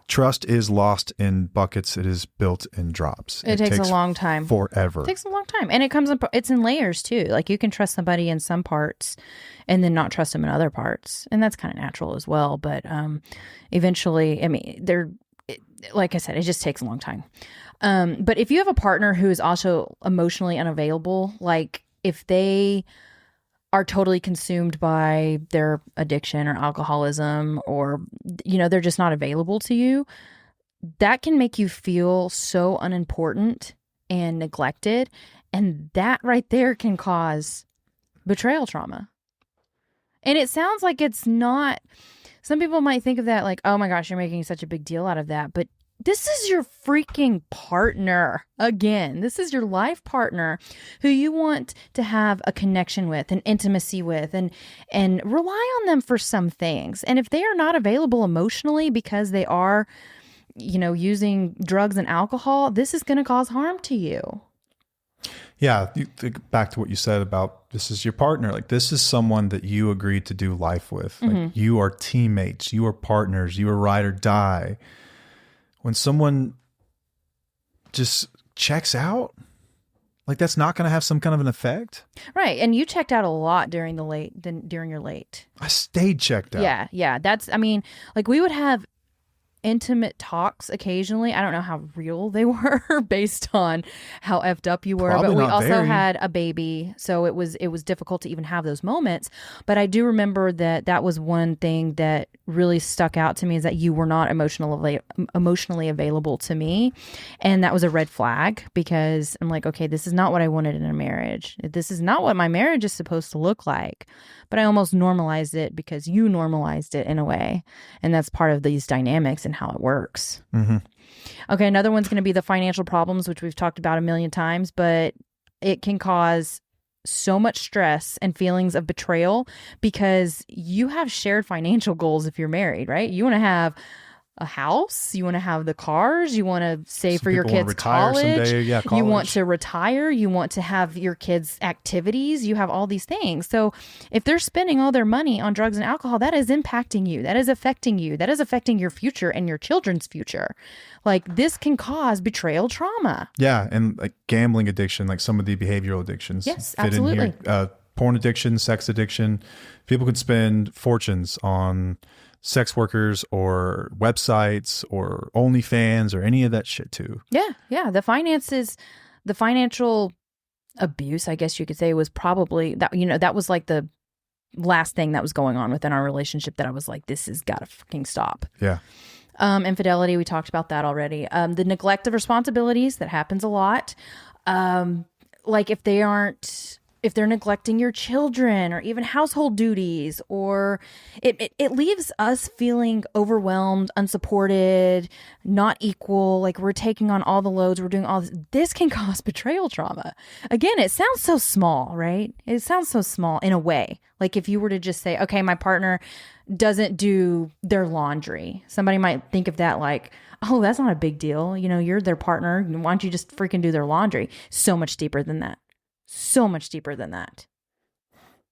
trust is lost in buckets. It is built in drops. It takes a long time. Forever. It takes a long time. And it's in layers too. Like, you can trust somebody in some parts and then not trust them in other parts. And that's kind of natural as well. But eventually, I mean, like I said, it just takes a long time. But if you have a partner who is also emotionally unavailable, like if they are totally consumed by their addiction or alcoholism, or, they're just not available to you, that can make you feel so unimportant and neglected. And that right there can cause betrayal trauma. And it sounds like it's not, some people might think of that like, oh my gosh, you're making such a big deal out of that. But this is your freaking partner. Again, this is your life partner who you want to have a connection with, an intimacy with, and rely on them for some things. And if they are not available emotionally because they are, using drugs and alcohol, this is going to cause harm to you. Yeah. You think back to what you said about this is your partner. Like, this is someone that you agreed to do life with. Like, you are teammates, you are partners, you are ride or die. When someone just checks out, like, that's not going to have some kind of an effect. Right. And you checked out a lot during your late. I stayed checked out. Yeah. Yeah. Like, we would have intimate talks occasionally. I don't know how real they were based on how effed up you were, Probably but we not also very. had a baby, so it was difficult to even have those moments. But I do remember that was one thing that really stuck out to me, is that you were not emotionally available to me, and that was a red flag, because I'm like, okay, this is not what I wanted in a marriage. This is not what my marriage is supposed to look like. But I almost normalized it because you normalized it in a way, and that's part of these dynamics and how it works. Okay, another one's going to be the financial problems, which we've talked about a million times, but it can cause so much stress and feelings of betrayal because you have shared financial goals if you're married, right? You want to have a house, you want to have the cars, you want to save for your kids' college. Someday. College. You want to retire, you want to have your kids' activities, you have all these things. So if they're spending all their money on drugs and alcohol, that is impacting you. That is affecting you. That is affecting your future and your children's future. Like, this can cause betrayal trauma. Yeah. And like gambling addiction, like some of the behavioral addictions. Yes, fit absolutely. in here. Porn addiction, sex addiction. People could spend fortunes on sex workers or websites or OnlyFans or any of that shit too. Yeah. Yeah. The financial abuse, I guess you could say, was probably that, that was like the last thing that was going on within our relationship that I was like, this has got to fucking stop. Yeah. Infidelity, we talked about that already. The neglect of responsibilities, that happens a lot. Like if they're neglecting your children or even household duties, or it leaves us feeling overwhelmed, unsupported, not equal, like we're taking on all the loads, we're doing all this. This can cause betrayal trauma. Again, it sounds so small, right? It sounds so small in a way. Like if you were to just say, okay, my partner doesn't do their laundry. Somebody might think of that like, oh, that's not a big deal. You're their partner. Why don't you just freaking do their laundry? So much deeper than that. So much deeper than that.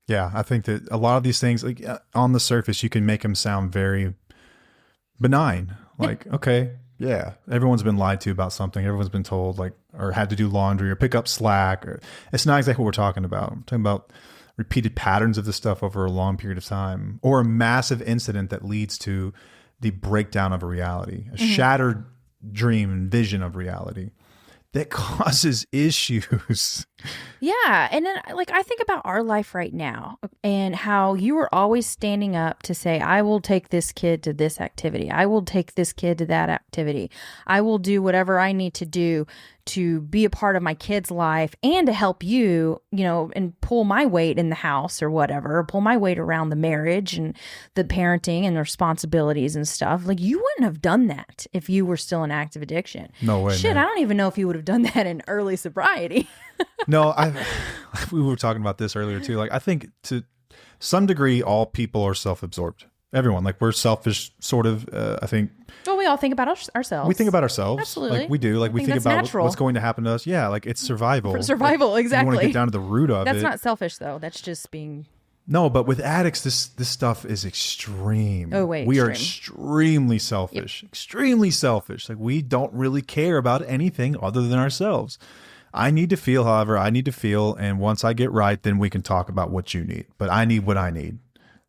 Yeah, I think that a lot of these things, like on the surface, you can make them sound very benign. Like, okay, yeah, everyone's been lied to about something. Everyone's been told, like, or had to do laundry or pick up slack. Or it's not exactly what we're talking about. I'm talking about repeated patterns of this stuff over a long period of time, or a massive incident that leads to the breakdown of a reality, a shattered dream and vision of reality that causes issues. Yeah. And then I think about our life right now and how you were always standing up to say, I will take this kid to this activity. I will take this kid to that activity. I will do whatever I need to do to be a part of my kid's life and to help you, you know, and pull my weight in the house or whatever, pull my weight around the marriage and the parenting and the responsibilities and stuff. Like, you wouldn't have done that if you were still in active addiction. No way, Shit, man. I don't even know if you would have done that in early sobriety. No, we were talking about this earlier too. Like, I think to some degree, all people are self-absorbed. Everyone, like, we're selfish, sort of. I think. Well, we all think about ourselves. We think about ourselves. Absolutely. Like, we do. Like, we think about what's going to happen to us. Yeah, like, it's survival. For survival, like, exactly. You want to get down to the root of it. That's not selfish, though. That's just being. No, but with addicts, this stuff is extreme. Oh, wait. We are extremely selfish. Yep. Extremely selfish. Like, we don't really care about anything other than ourselves. I need to feel, however, I need to feel. And once I get right, then we can talk about what you need. But I need what I need.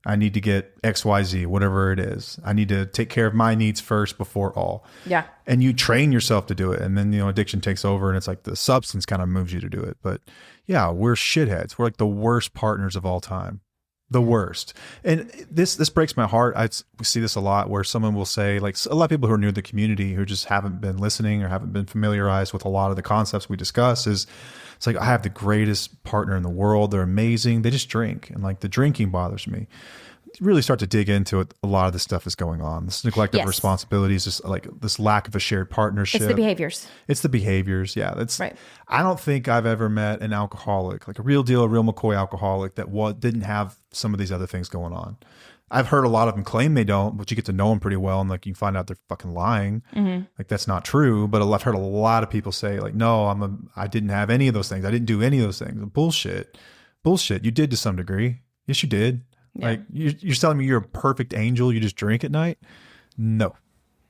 I need to get XYZ, whatever it is. I need to take care of my needs first before all. Yeah. And you train yourself to do it. And then, you know, addiction takes over and it's like the substance kind of moves you to do it. But yeah, we're shitheads. We're like the worst partners of all time. The worst. And this breaks my heart. We see this a lot where someone will say, like, a lot of people who are new to the community who just haven't been listening or haven't been familiarized with a lot of the concepts we discuss is, it's like, I have the greatest partner in the world. They're amazing. They just drink. And like, the drinking bothers me. You really start to dig into it. A lot of this stuff is going on. This neglect of responsibilities, this like this lack of a shared partnership. It's the behaviors. It's the behaviors. Yeah. That's right. I don't think I've ever met an alcoholic, like a real deal, a real McCoy alcoholic that didn't have some of these other things going on. I've heard a lot of them claim they don't, but you get to know them pretty well. And like, you find out they're fucking lying. Mm-hmm. Like, that's not true. But I've heard a lot of people say, like, no, I didn't have any of those things. I didn't do any of those things. Bullshit. You did to some degree. Yes, you did. Yeah. Like, you're telling me you're a perfect angel. You just drink at night. No,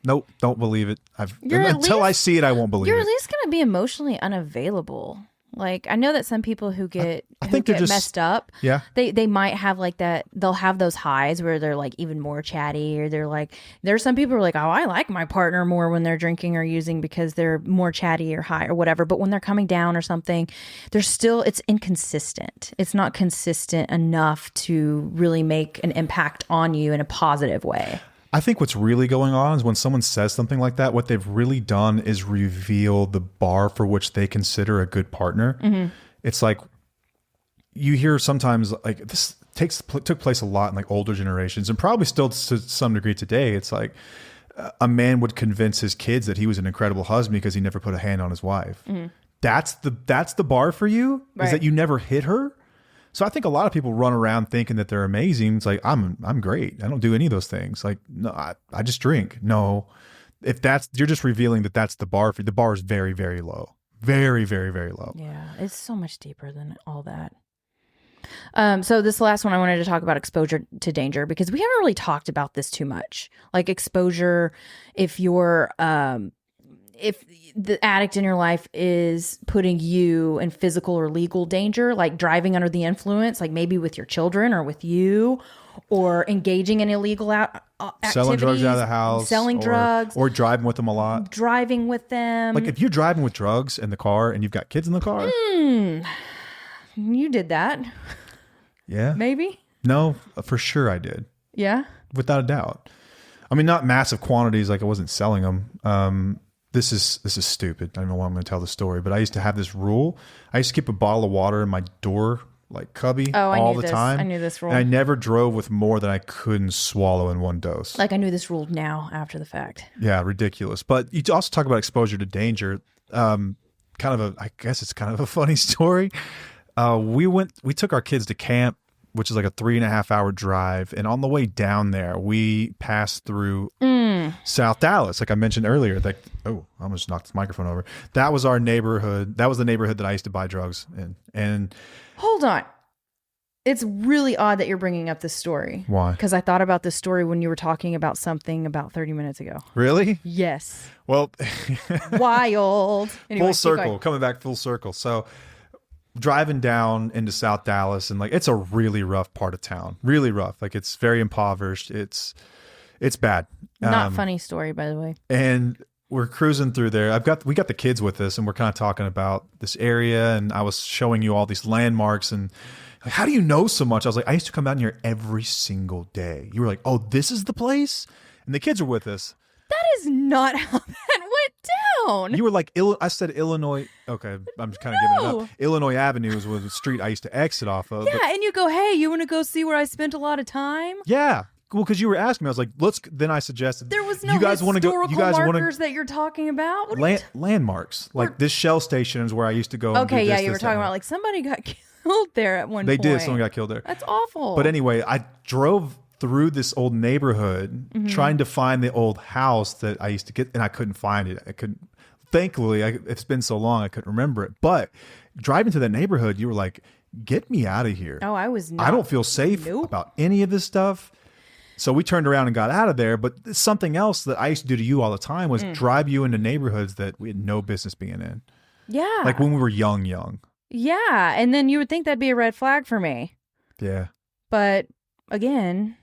nope. Don't believe it. Until I see it, I won't believe it. You're at least going to be emotionally unavailable. Like, I know that some people who get messed up, they might have like that. They'll have those highs where they're like even more chatty, or they're like, there's some people who are like, oh, I like my partner more when they're drinking or using because they're more chatty or high or whatever. But when they're coming down or something, it's inconsistent. It's not consistent enough to really make an impact on you in a positive way. I think what's really going on is when someone says something like that, what they've really done is reveal the bar for which they consider a good partner. Mm-hmm. It's like, you hear sometimes, like, this took place a lot in like older generations and probably still to some degree today. It's like a man would convince his kids that he was an incredible husband because he never put a hand on his wife. Mm-hmm. That's the bar for you, right? Is that you never hit her? So I think a lot of people run around thinking that they're amazing. It's like, I'm great. I don't do any of those things. Like, no, I just drink. No, if you're just revealing that that's the bar for you. The bar is very, very low. Very, very, very low. Yeah. It's so much deeper than all that. So this last one, I wanted to talk about exposure to danger, because we haven't really talked about this too much. Like, exposure, if the addict in your life is putting you in physical or legal danger, like driving under the influence, like maybe with your children or with you, or engaging in illegal activities, selling drugs out of the house, drugs, or driving with them a lot. Driving with them. Like, if you're driving with drugs in the car and you've got kids in the car. You did that. Yeah. Maybe? No, for sure I did. Yeah. Without a doubt. I mean, not massive quantities, like I wasn't selling them. This is stupid. I don't know why I'm going to tell the story, but I used to have this rule. I used to keep a bottle of water in my door, like cubby, all the time. I knew this rule. And I never drove with more than I couldn't swallow in one dose. Like, I knew this rule now after the fact. Yeah, ridiculous. But you also talk about exposure to danger. I guess it's kind of a funny story. We took our kids to camp, which is like a 3.5 hour drive. And on the way down there, we passed through South Dallas. Like I mentioned earlier, I almost knocked this microphone over. That was our neighborhood. That was the neighborhood that I used to buy drugs in. And hold on. It's really odd that you're bringing up this story. Why? Because I thought about this story when you were talking about something about 30 minutes ago. Really? Yes. Well, wild. Anyway, full circle, coming back full circle. So driving down into South Dallas, and like, it's a really rough part of town. Really rough. Like, it's very impoverished. It's bad. Not funny story, by the way. And we're cruising through there. We got the kids with us, and we're kind of talking about this area, and I was showing you all these landmarks, and like, how do you know so much? I was like, I used to come down here every single day. You were like, oh, this is the place? And the kids are with us. That is not how that went down. You were like, I said Illinois. Okay, I'm just kind of giving it up. Illinois Avenue was the street I used to exit off of. Yeah, and you go, hey, you want to go see where I spent a lot of time? Yeah. Well, because you were asking me, I was like, then I suggested there was no you guys want to go. You guys markers that you're talking about. Landmarks, like this Shell station is where I used to go. Okay, yeah, you were talking about like somebody got killed there at one point. They did. Someone got killed there. That's awful. But anyway, I drove through this old neighborhood trying to find the old house that I used to get, and I couldn't find it. I couldn't. Thankfully, it's been so long I couldn't remember it. But driving to that neighborhood, you were like, "Get me out of here." Oh, I was not. I don't feel safe about any of this stuff. So we turned around and got out of there. But something else that I used to do to you all the time was drive you into neighborhoods that we had no business being in. Yeah. Like when we were young. Yeah. And then you would think that'd be a red flag for me. Yeah. But again,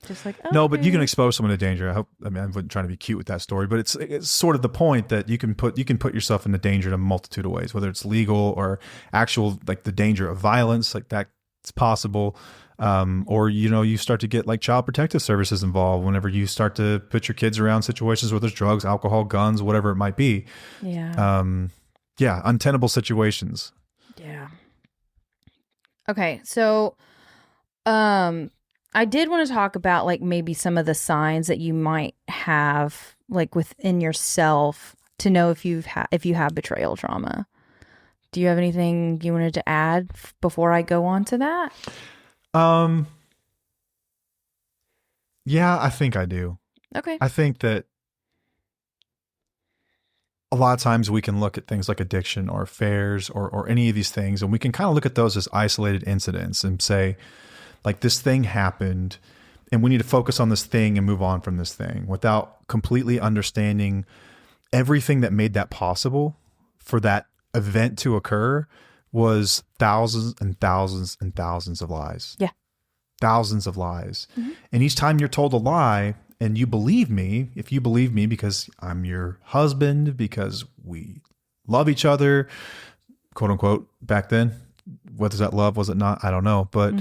just like, no, but you can expose someone to danger. I wasn't trying to be cute with that story, but it's sort of the point that you can put yourself into danger in a multitude of ways, whether it's legal or actual, like the danger of violence, like that's possible. Or, you start to get like child protective services involved whenever you start to put your kids around situations where there's drugs, alcohol, guns, whatever it might be. Yeah. Untenable situations. Yeah. Okay. So, I did want to talk about like maybe some of the signs that you might have like within yourself to know if you have betrayal trauma. Do you have anything you wanted to add before I go on to that? Yeah, I think I do. Okay. I think that a lot of times we can look at things like addiction or affairs or any of these things, and we can kind of look at those as isolated incidents and say, like, this thing happened and we need to focus on this thing and move on from this thing without completely understanding everything that made that possible for that event to occur was thousands and thousands and thousands of lies. Yeah. Thousands of lies. Mm-hmm. And each time you're told a lie and you believe me, if you believe me because I'm your husband, because we love each other, quote unquote, back then, what is that love? Was it not? I don't know. But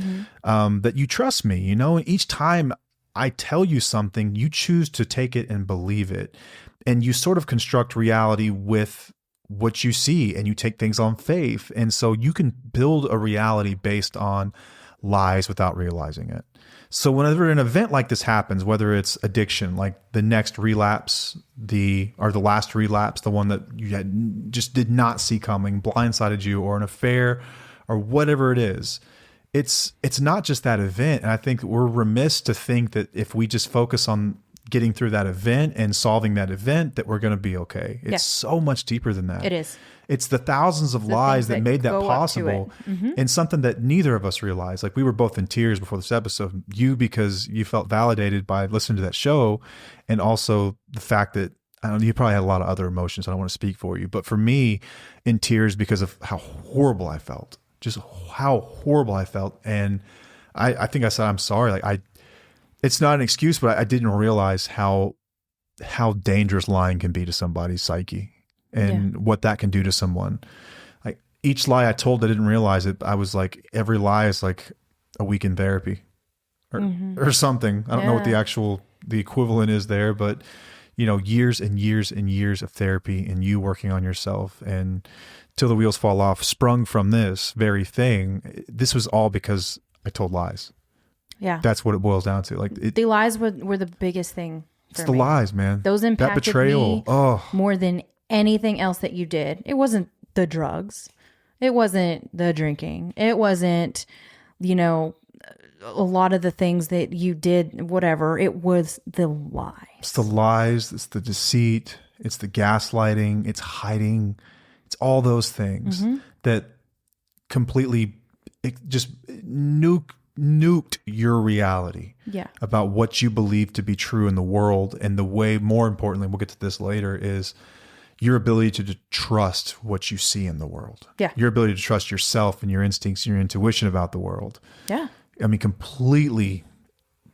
that you trust me, and each time I tell you something, you choose to take it and believe it. And you sort of construct reality with what you see, and you take things on faith. And so you can build a reality based on lies without realizing it. So whenever an event like this happens, whether it's addiction, like the next relapse, the last relapse, the one that you just did not see coming, blindsided you, or an affair, or whatever it is, it's not just that event. And I think we're remiss to think that if we just focus on getting through that event and solving that event, that we're going to be okay. It's so much deeper than that. It is. It's the thousands of lies that made that possible, and something that neither of us realized. Like, we were both in tears before this episode. You, because you felt validated by listening to that show, and also the fact that, I don't know, you probably had a lot of other emotions. I don't want to speak for you, but for me, in tears because of how horrible I felt. Just how horrible I felt. And I think I said, I'm sorry. Like, it's not an excuse, but I didn't realize how dangerous lying can be to somebody's psyche and what that can do to someone. Like, each lie I told, I didn't realize it. I was like, every lie is like a week in therapy or something. I don't know what the equivalent is there, but years and years and years of therapy and you working on yourself, and till the wheels fall off, sprung from this very thing. This was all because I told lies. Yeah. That's what it boils down to. Like, the lies were the biggest thing for me. It's the lies, man. Those impacted that betrayal. Me more than anything else that you did. It wasn't the drugs. It wasn't the drinking. It wasn't, a lot of the things that you did, whatever. It was the lies. It's the lies. It's the deceit. It's the gaslighting. It's hiding. It's all those things that completely just nuked your reality about what you believe to be true in the world. And the way, more importantly, we'll get to this later, is your ability to trust what you see in the world. Yeah. Your ability to trust yourself and your instincts and your intuition about the world. Yeah. I mean, completely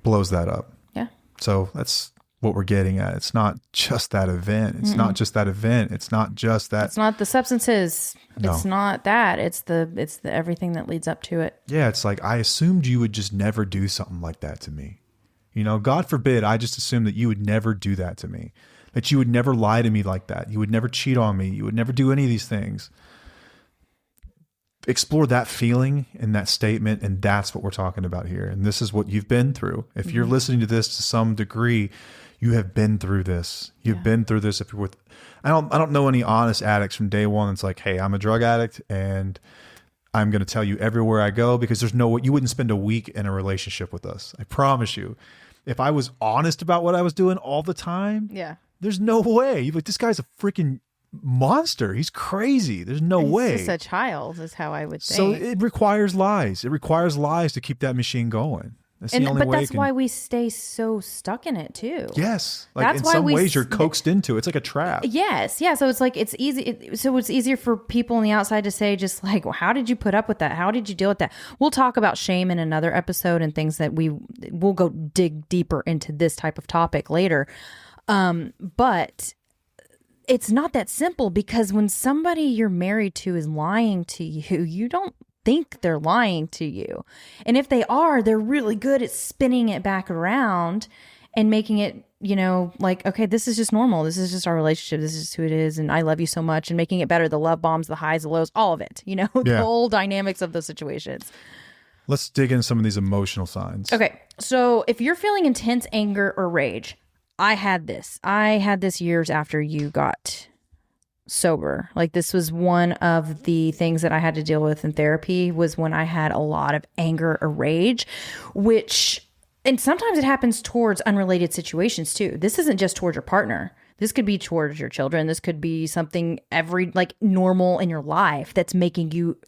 blows that up. Yeah. So that's what we're getting at. It's not just that event. It's not just that event. It's not just that. It's not the substances. No. It's not that. It's the everything that leads up to it. Yeah. It's like, I assumed you would just never do something like that to me. God forbid, I just assumed that you would never do that to me. that you would never lie to me like that. You would never cheat on me. You would never do any of these things. Explore that feeling in that statement, and that's what we're talking about here. And this is what you've been through. If you're listening to this to some degree, you have been through this. You've been through this. If you're with, I don't know any honest addicts from day one. It's like, hey, I'm a drug addict, and I'm going to tell you everywhere I go, because there's no way you wouldn't spend a week in a relationship with us. I promise you. If I was honest about what I was doing all the time, there's no way. You're like, this guy's a freaking monster. He's crazy. There's no way. He's just a child is how I would think. So it requires lies. It requires lies to keep that machine going. That's the only way. But that's why we stay so stuck in it too. Yes. Like in some ways you're coaxed into it. It's like a trap. Yes. Yeah. So it's like, it's easy. So it's easier for people on the outside to say just like, well, how did you put up with that? How did you deal with that? We'll talk about shame in another episode and things that we'll go dig deeper into this type of topic later. But it's not that simple, because when somebody you're married to is lying to you, you don't think they're lying to you. And if they are, they're really good at spinning it back around and making it, like, okay, this is just normal. This is just our relationship. This is just who it is. And I love you so much, and making it better. The love bombs, the highs, the lows, all of it, the whole dynamics of those situations. Let's dig in some of these emotional signs. Okay. So if you're feeling intense anger or rage, I had this years after you got sober. Like, this was one of the things that I had to deal with in therapy, was when I had a lot of anger or rage, and sometimes it happens towards unrelated situations too. This isn't just towards your partner. This could be towards your children. This could be something normal in your life that's making you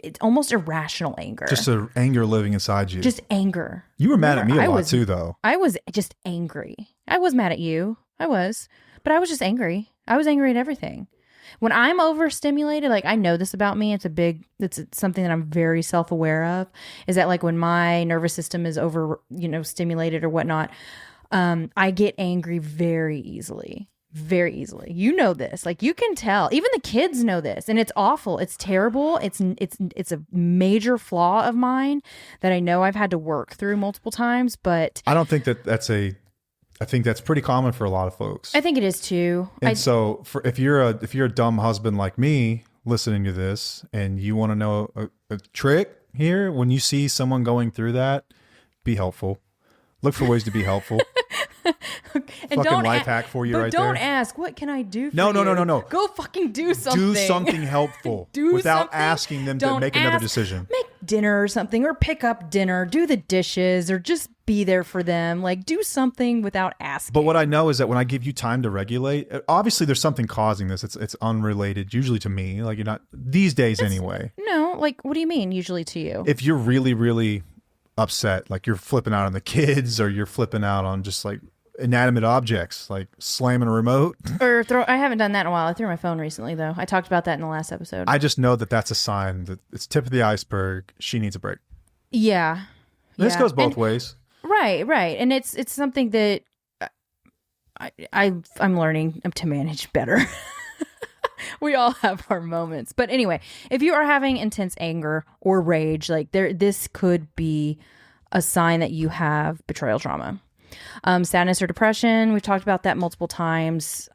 it's almost irrational anger. Just an anger living inside you. Just anger. You were mad at me a lot too, though. I was just angry. I was mad at you. I was. But I was just angry. I was angry at everything. When I'm overstimulated, I know this about me. It's something that I'm very self-aware of, is that when my nervous system is over, stimulated or whatnot, I get angry very easily. Very easily. You know this. You can tell. Even the kids know this, and it's awful. It's terrible. It's a major flaw of mine that I know I've had to work through multiple times, but I don't think I think that's pretty common for a lot of folks. I think it is too. And so if you're a dumb husband like me listening to this, and you want to know a trick here, when you see someone going through that, be helpful. Look for ways to be helpful. And fucking life hack for you right there. Don't ask, what can I do for you? No. Go fucking do something. Do something helpful without asking them to make another decision. Make dinner or something, or pick up dinner, do the dishes, or just be there for them. Do something without asking. But what I know is that when I give you time to regulate, obviously there's something causing this. It's unrelated, usually to me. You're not these days anyway. No, what do you mean usually to you? If you're really, really upset, you're flipping out on the kids, or you're flipping out on just inanimate objects, slamming a remote. Or I haven't done that in a while. I threw my phone recently, though. I talked about that in the last episode. I just know that that's a sign that it's tip of the iceberg. She needs a break. Yeah. This goes both ways. Right. And it's something that I'm learning to manage better. We all have our moments. But anyway, if you are having intense anger or rage, this could be a sign that you have betrayal trauma. Sadness or depression, we've talked about that multiple times.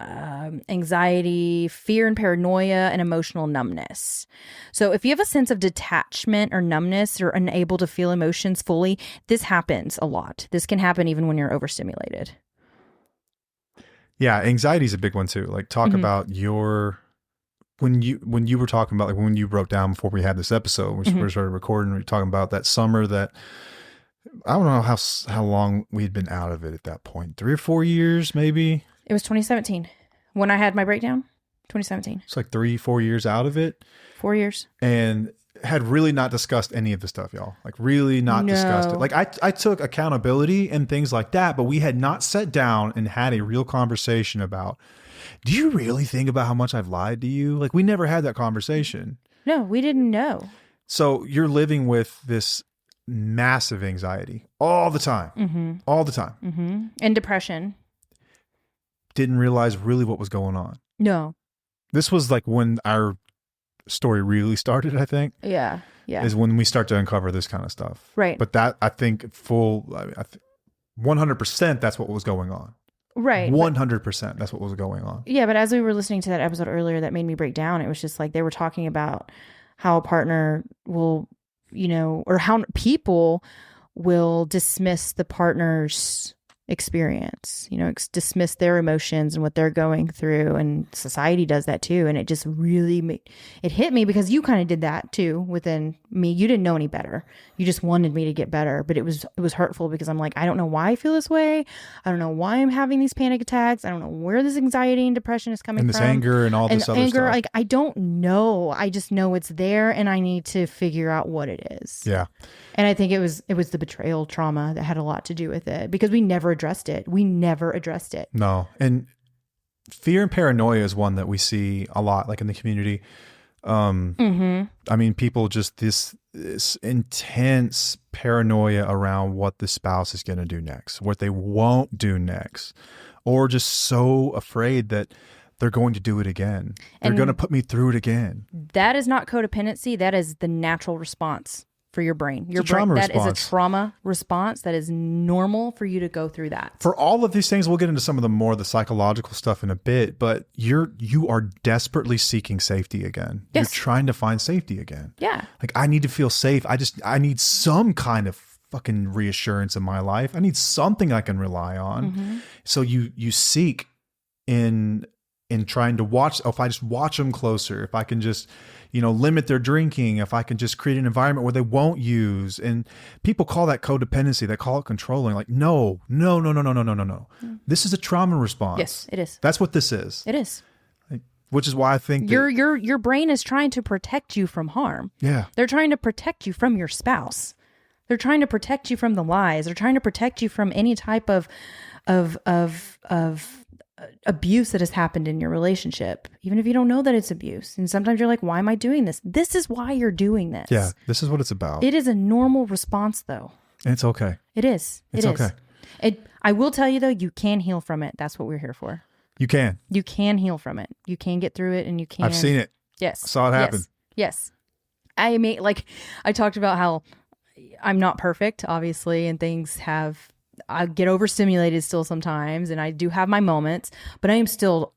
Anxiety, fear and paranoia, and emotional numbness. So if you have a sense of detachment or numbness, or unable to feel emotions fully, this happens a lot. This can happen even when you're overstimulated. Yeah, anxiety is a big one too. Talk about when you were talking about when you wrote down before we had this episode, we started recording, we were talking about that summer that I don't know how long we had been out of it at that point. 3 or 4 years, maybe. It was 2017 when I had my breakdown. 2017. It's 3-4 years out of it. 4 years. And had really not discussed any of the stuff, y'all. Really not discussed it. I took accountability and things like that, but we had not sat down and had a real conversation about, do you really think about how much I've lied to you? We never had that conversation. No, we didn't know. So you're living with this massive anxiety all the time, all the time. And depression. Didn't realize really what was going on. No. This was when our story really started, I think. Yeah. Is when we start to uncover this kind of stuff. Right. But that, I think 100% that's what was going on. Right. 100%. That's what was going on. Yeah. But as we were listening to that episode earlier, that made me break down. It was just like, they were talking about how a partner will, or how people will dismiss the partner's experience, dismiss their emotions and what they're going through, and society does that too. And it just really it hit me, because you kind of did that too within me. You didn't know any better, you just wanted me to get better, but it was hurtful, because I'm like, I don't know why I feel this way, I don't know why I'm having these panic attacks, I don't know where this anxiety and depression is coming and this from, anger and all this other stuff. Like, I don't know, I just know it's there, and I need to figure out what it is. Yeah. And I think it was the betrayal trauma that had a lot to do with it, because we never addressed it. No. And fear and paranoia is one that we see a lot, like in the community. I mean, people just this intense paranoia around what the spouse is going to do next, what they won't do next, or just so afraid that they're going to do it again. They're going to put me through it again. That is not codependency. That is the natural response for your brain. Your brain, that is a trauma response. That is normal for you to go through that. For all of these things, we'll get into some of the psychological stuff in a bit, but you are desperately seeking safety again. Yes. You're trying to find safety again. Yeah. Like, I need to feel safe. I need some kind of fucking reassurance in my life. I need something I can rely on. Mm-hmm. So you seek in trying to watch, if I just watch them closer, if I can just, limit their drinking, if I can just create an environment where they won't use. And people call that codependency, they call it controlling. Like, no. This is a trauma response. Yes, it is. That's what this is. It is. Which is why I think your brain is trying to protect you from harm. Yeah. They're trying to protect you from your spouse. They're trying to protect you from the lies. They're trying to protect you from any type of abuse that has happened in your relationship, even if you don't know that it's abuse. And sometimes you're like, why am I doing this? This is why you're doing this. Yeah, this is what it's about. It is a normal response, though. And it's okay. It is. It's okay. I will tell you, though, you can heal from it. That's what we're here for. You can. You can heal from it. You can get through it, and you can. I've seen it. Yes. I saw it happen. Yes. I talked about how I'm not perfect, obviously, and I get overstimulated still sometimes, and I do have my moments, but I am still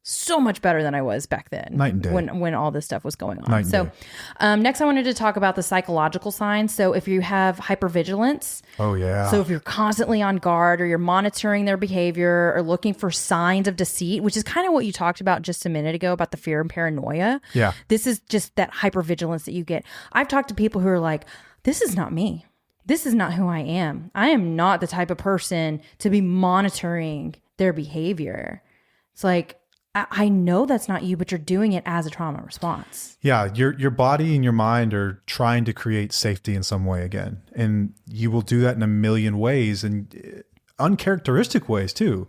so much better than I was back then. Night and day. When all this stuff was going on. Night and so day. Next I wanted to talk about the psychological signs. So if you have hypervigilance. Oh yeah. So if you're constantly on guard, or you're monitoring their behavior, or looking for signs of deceit, which is kind of what you talked about just a minute ago about the fear and paranoia. Yeah. This is just that hypervigilance that you get. I've talked to people who are like, this is not me. This is not who I am. I am not the type of person to be monitoring their behavior. It's like, I know that's not you, but you're doing it as a trauma response. Yeah, your body and your mind are trying to create safety in some way again. And you will do that in a million ways, and uncharacteristic ways too.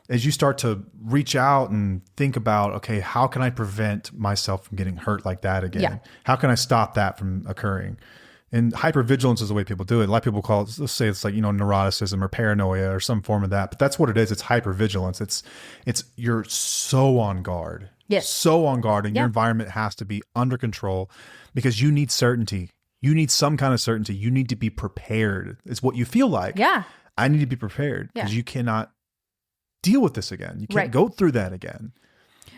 As you start to reach out and think about, okay, how can I prevent myself from getting hurt like that again? Yeah. How can I stop that from occurring? And hypervigilance is the way people do it. A lot of people call it, let's say it's like, neuroticism or paranoia or some form of that. But that's what it is. It's hypervigilance. It's you're so on guard. Yes. So on guard. And your environment has to be under control, because you need certainty. You need some kind of certainty. You need to be prepared. It's what you feel like. Yeah. I need to be prepared, because you cannot deal with this again. You can't go through that again.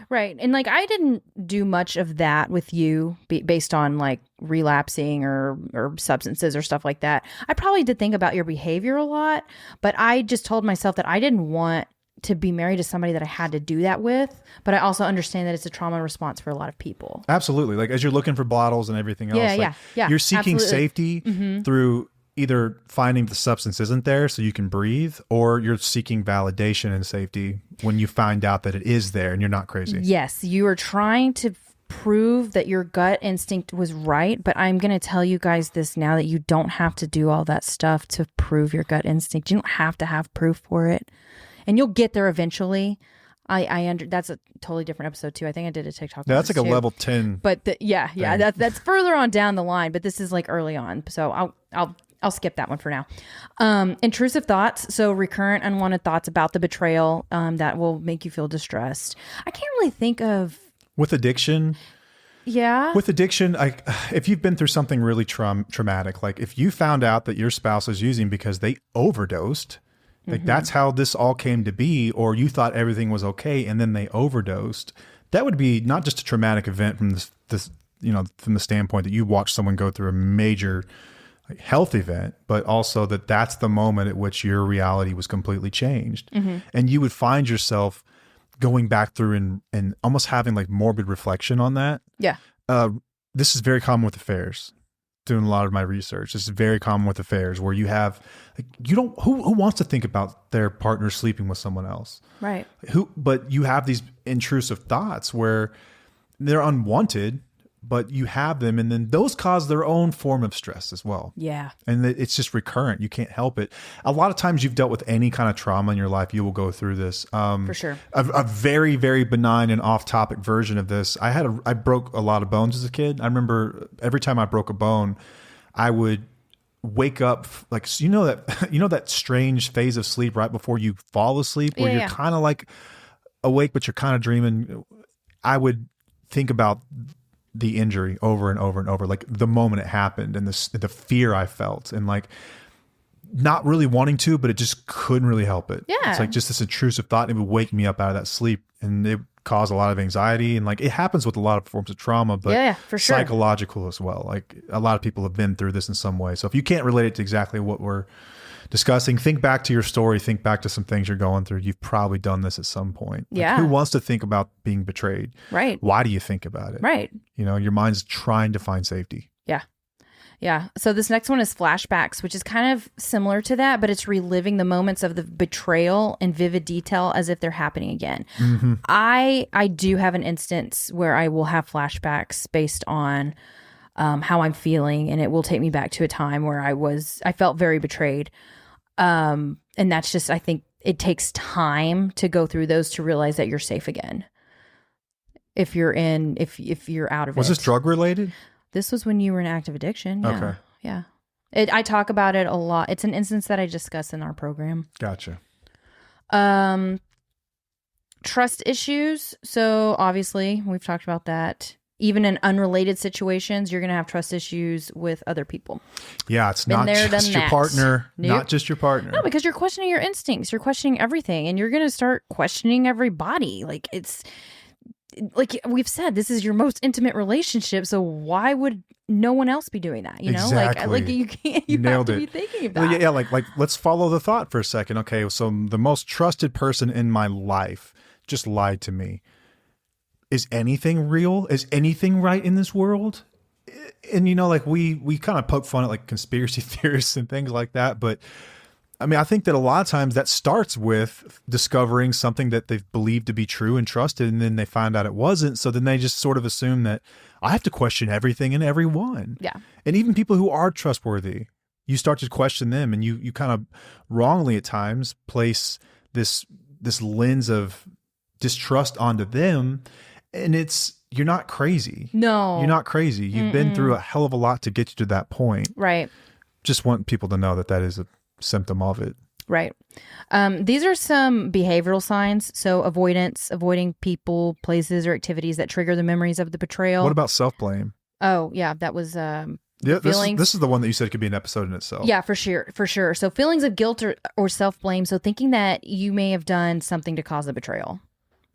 Right. And I didn't do much of that with you based on relapsing or substances or stuff like that. I probably did think about your behavior a lot, but I just told myself that I didn't want to be married to somebody that I had to do that with. But I also understand that it's a trauma response for a lot of people. Absolutely. As you're looking for bottles and everything else, you're seeking safety through either finding the substance isn't there so you can breathe, or you're seeking validation and safety when you find out that it is there and you're not crazy. Yes, you are trying to prove that your gut instinct was right, but I'm going to tell you guys this now, that you don't have to do all that stuff to prove your gut instinct. You don't have to have proof for it, and you'll get there eventually. That's a totally different episode too. I think I did a TikTok. Yeah, that's like a level 10. But that's further on down the line, but this is early on. So I'll skip that one for now. Intrusive thoughts. So recurrent unwanted thoughts about the betrayal that will make you feel distressed. I can't really think of. With addiction. Yeah. With addiction, if you've been through something really traumatic, like if you found out that your spouse is using because they overdosed, Like that's how this all came to be, or you thought everything was okay and then they overdosed. That would be not just a traumatic event from this from the standpoint that you watched someone go through a major health event, but also that's the moment at which your reality was completely changed. And you would find yourself going back through and almost having like morbid reflection on that. Yeah. This is very common with affairs. Doing a lot of my research, this is very common with affairs where you have, like, who wants to think about their partner sleeping with someone else? Right. But you have these intrusive thoughts where they're unwanted, but you have them, and then those cause their own form of stress as well. Yeah. And it's just recurrent. You can't help it. A lot of times you've dealt with any kind of trauma in your life, you will go through this. For sure. A very, very benign and off-topic version of this. I broke a lot of bones as a kid. I remember every time I broke a bone, I would wake up like, that strange phase of sleep right before you fall asleep where you're kind of like awake, but you're kind of dreaming. I would think about the injury over and over and over, like the moment it happened and the fear I felt, and like not really wanting to, but it just couldn't really help it. Yeah. It's like just this intrusive thought, and it would wake me up out of that sleep, and it caused a lot of anxiety. And like it happens with a lot of forms of trauma, but for sure. Psychological as well. Like a lot of people have been through this in some way. So if you can't relate it to exactly what we're discussing, think back to your story, think back to some things you're going through. You've probably done this at some point. Like, who wants to think about being betrayed? Right. Why do you think about it? Right. Your mind's trying to find safety. Yeah. Yeah. So this next one is flashbacks, which is kind of similar to that, but it's reliving the moments of the betrayal in vivid detail as if they're happening again. I do have an instance where I will have flashbacks based on how I'm feeling, and it will take me back to a time where I felt very betrayed. And that's just, I think it takes time to go through those to realize that you're safe again. If you're out of it. Was this drug related? This was when you were in active addiction. Yeah. Okay. Yeah. I talk about it a lot. It's an instance that I discuss in our program. Gotcha. Trust issues. So obviously we've talked about that. Even in unrelated situations, you're going to have trust issues with other people. Yeah, it's not just your partner. Nope. Not just your partner. No, because you're questioning your instincts. You're questioning everything. And you're going to start questioning everybody. Like, it's like we've said, this is your most intimate relationship. So why would no one else be doing that? Exactly. Like you can't, you nailed have to it. be thinking of that. Yeah, like let's follow the thought for a second. Okay, so the most trusted person in my life just lied to me. Is anything real? Is anything right in this world? And like we kind of poke fun at like conspiracy theorists and things like that, but I mean, I think that a lot of times that starts with discovering something that they've believed to be true and trusted, and then they find out it wasn't. So then they just sort of assume that I have to question everything and everyone. Yeah. And even people who are trustworthy, you start to question them, and you kind of wrongly at times place this lens of distrust onto them. And you're not crazy. No. You're not crazy. You've been through a hell of a lot to get you to that point. Right. Just want people to know that is a symptom of it. Right. These are some behavioral signs. So avoiding people, places, or activities that trigger the memories of the betrayal. What about self-blame? Oh, yeah. That was feelings. This is the one that you said could be an episode in itself. Yeah, for sure. So feelings of guilt or self-blame. So thinking that you may have done something to cause the betrayal.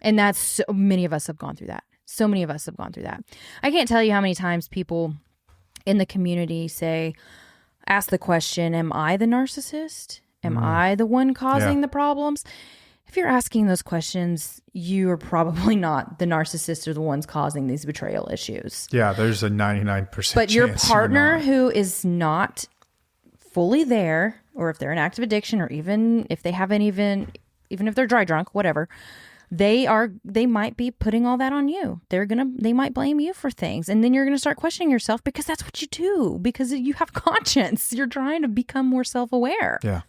And that's so many of us have gone through that. So many of us have gone through that. I can't tell you how many times people in the community ask the question, am I the narcissist? Am I the one causing the problems? If you're asking those questions, you are probably not the narcissist or the ones causing these betrayal issues. Yeah, there's a 99% But your chance partner who is not fully there, or if they're in active addiction, or even if they haven't even if they're dry drunk, whatever, they might be putting all that on you. They might blame you for things. And then you're going to start questioning yourself, because that's what you do, because you have conscience. You're trying to become more self-aware. Yeah.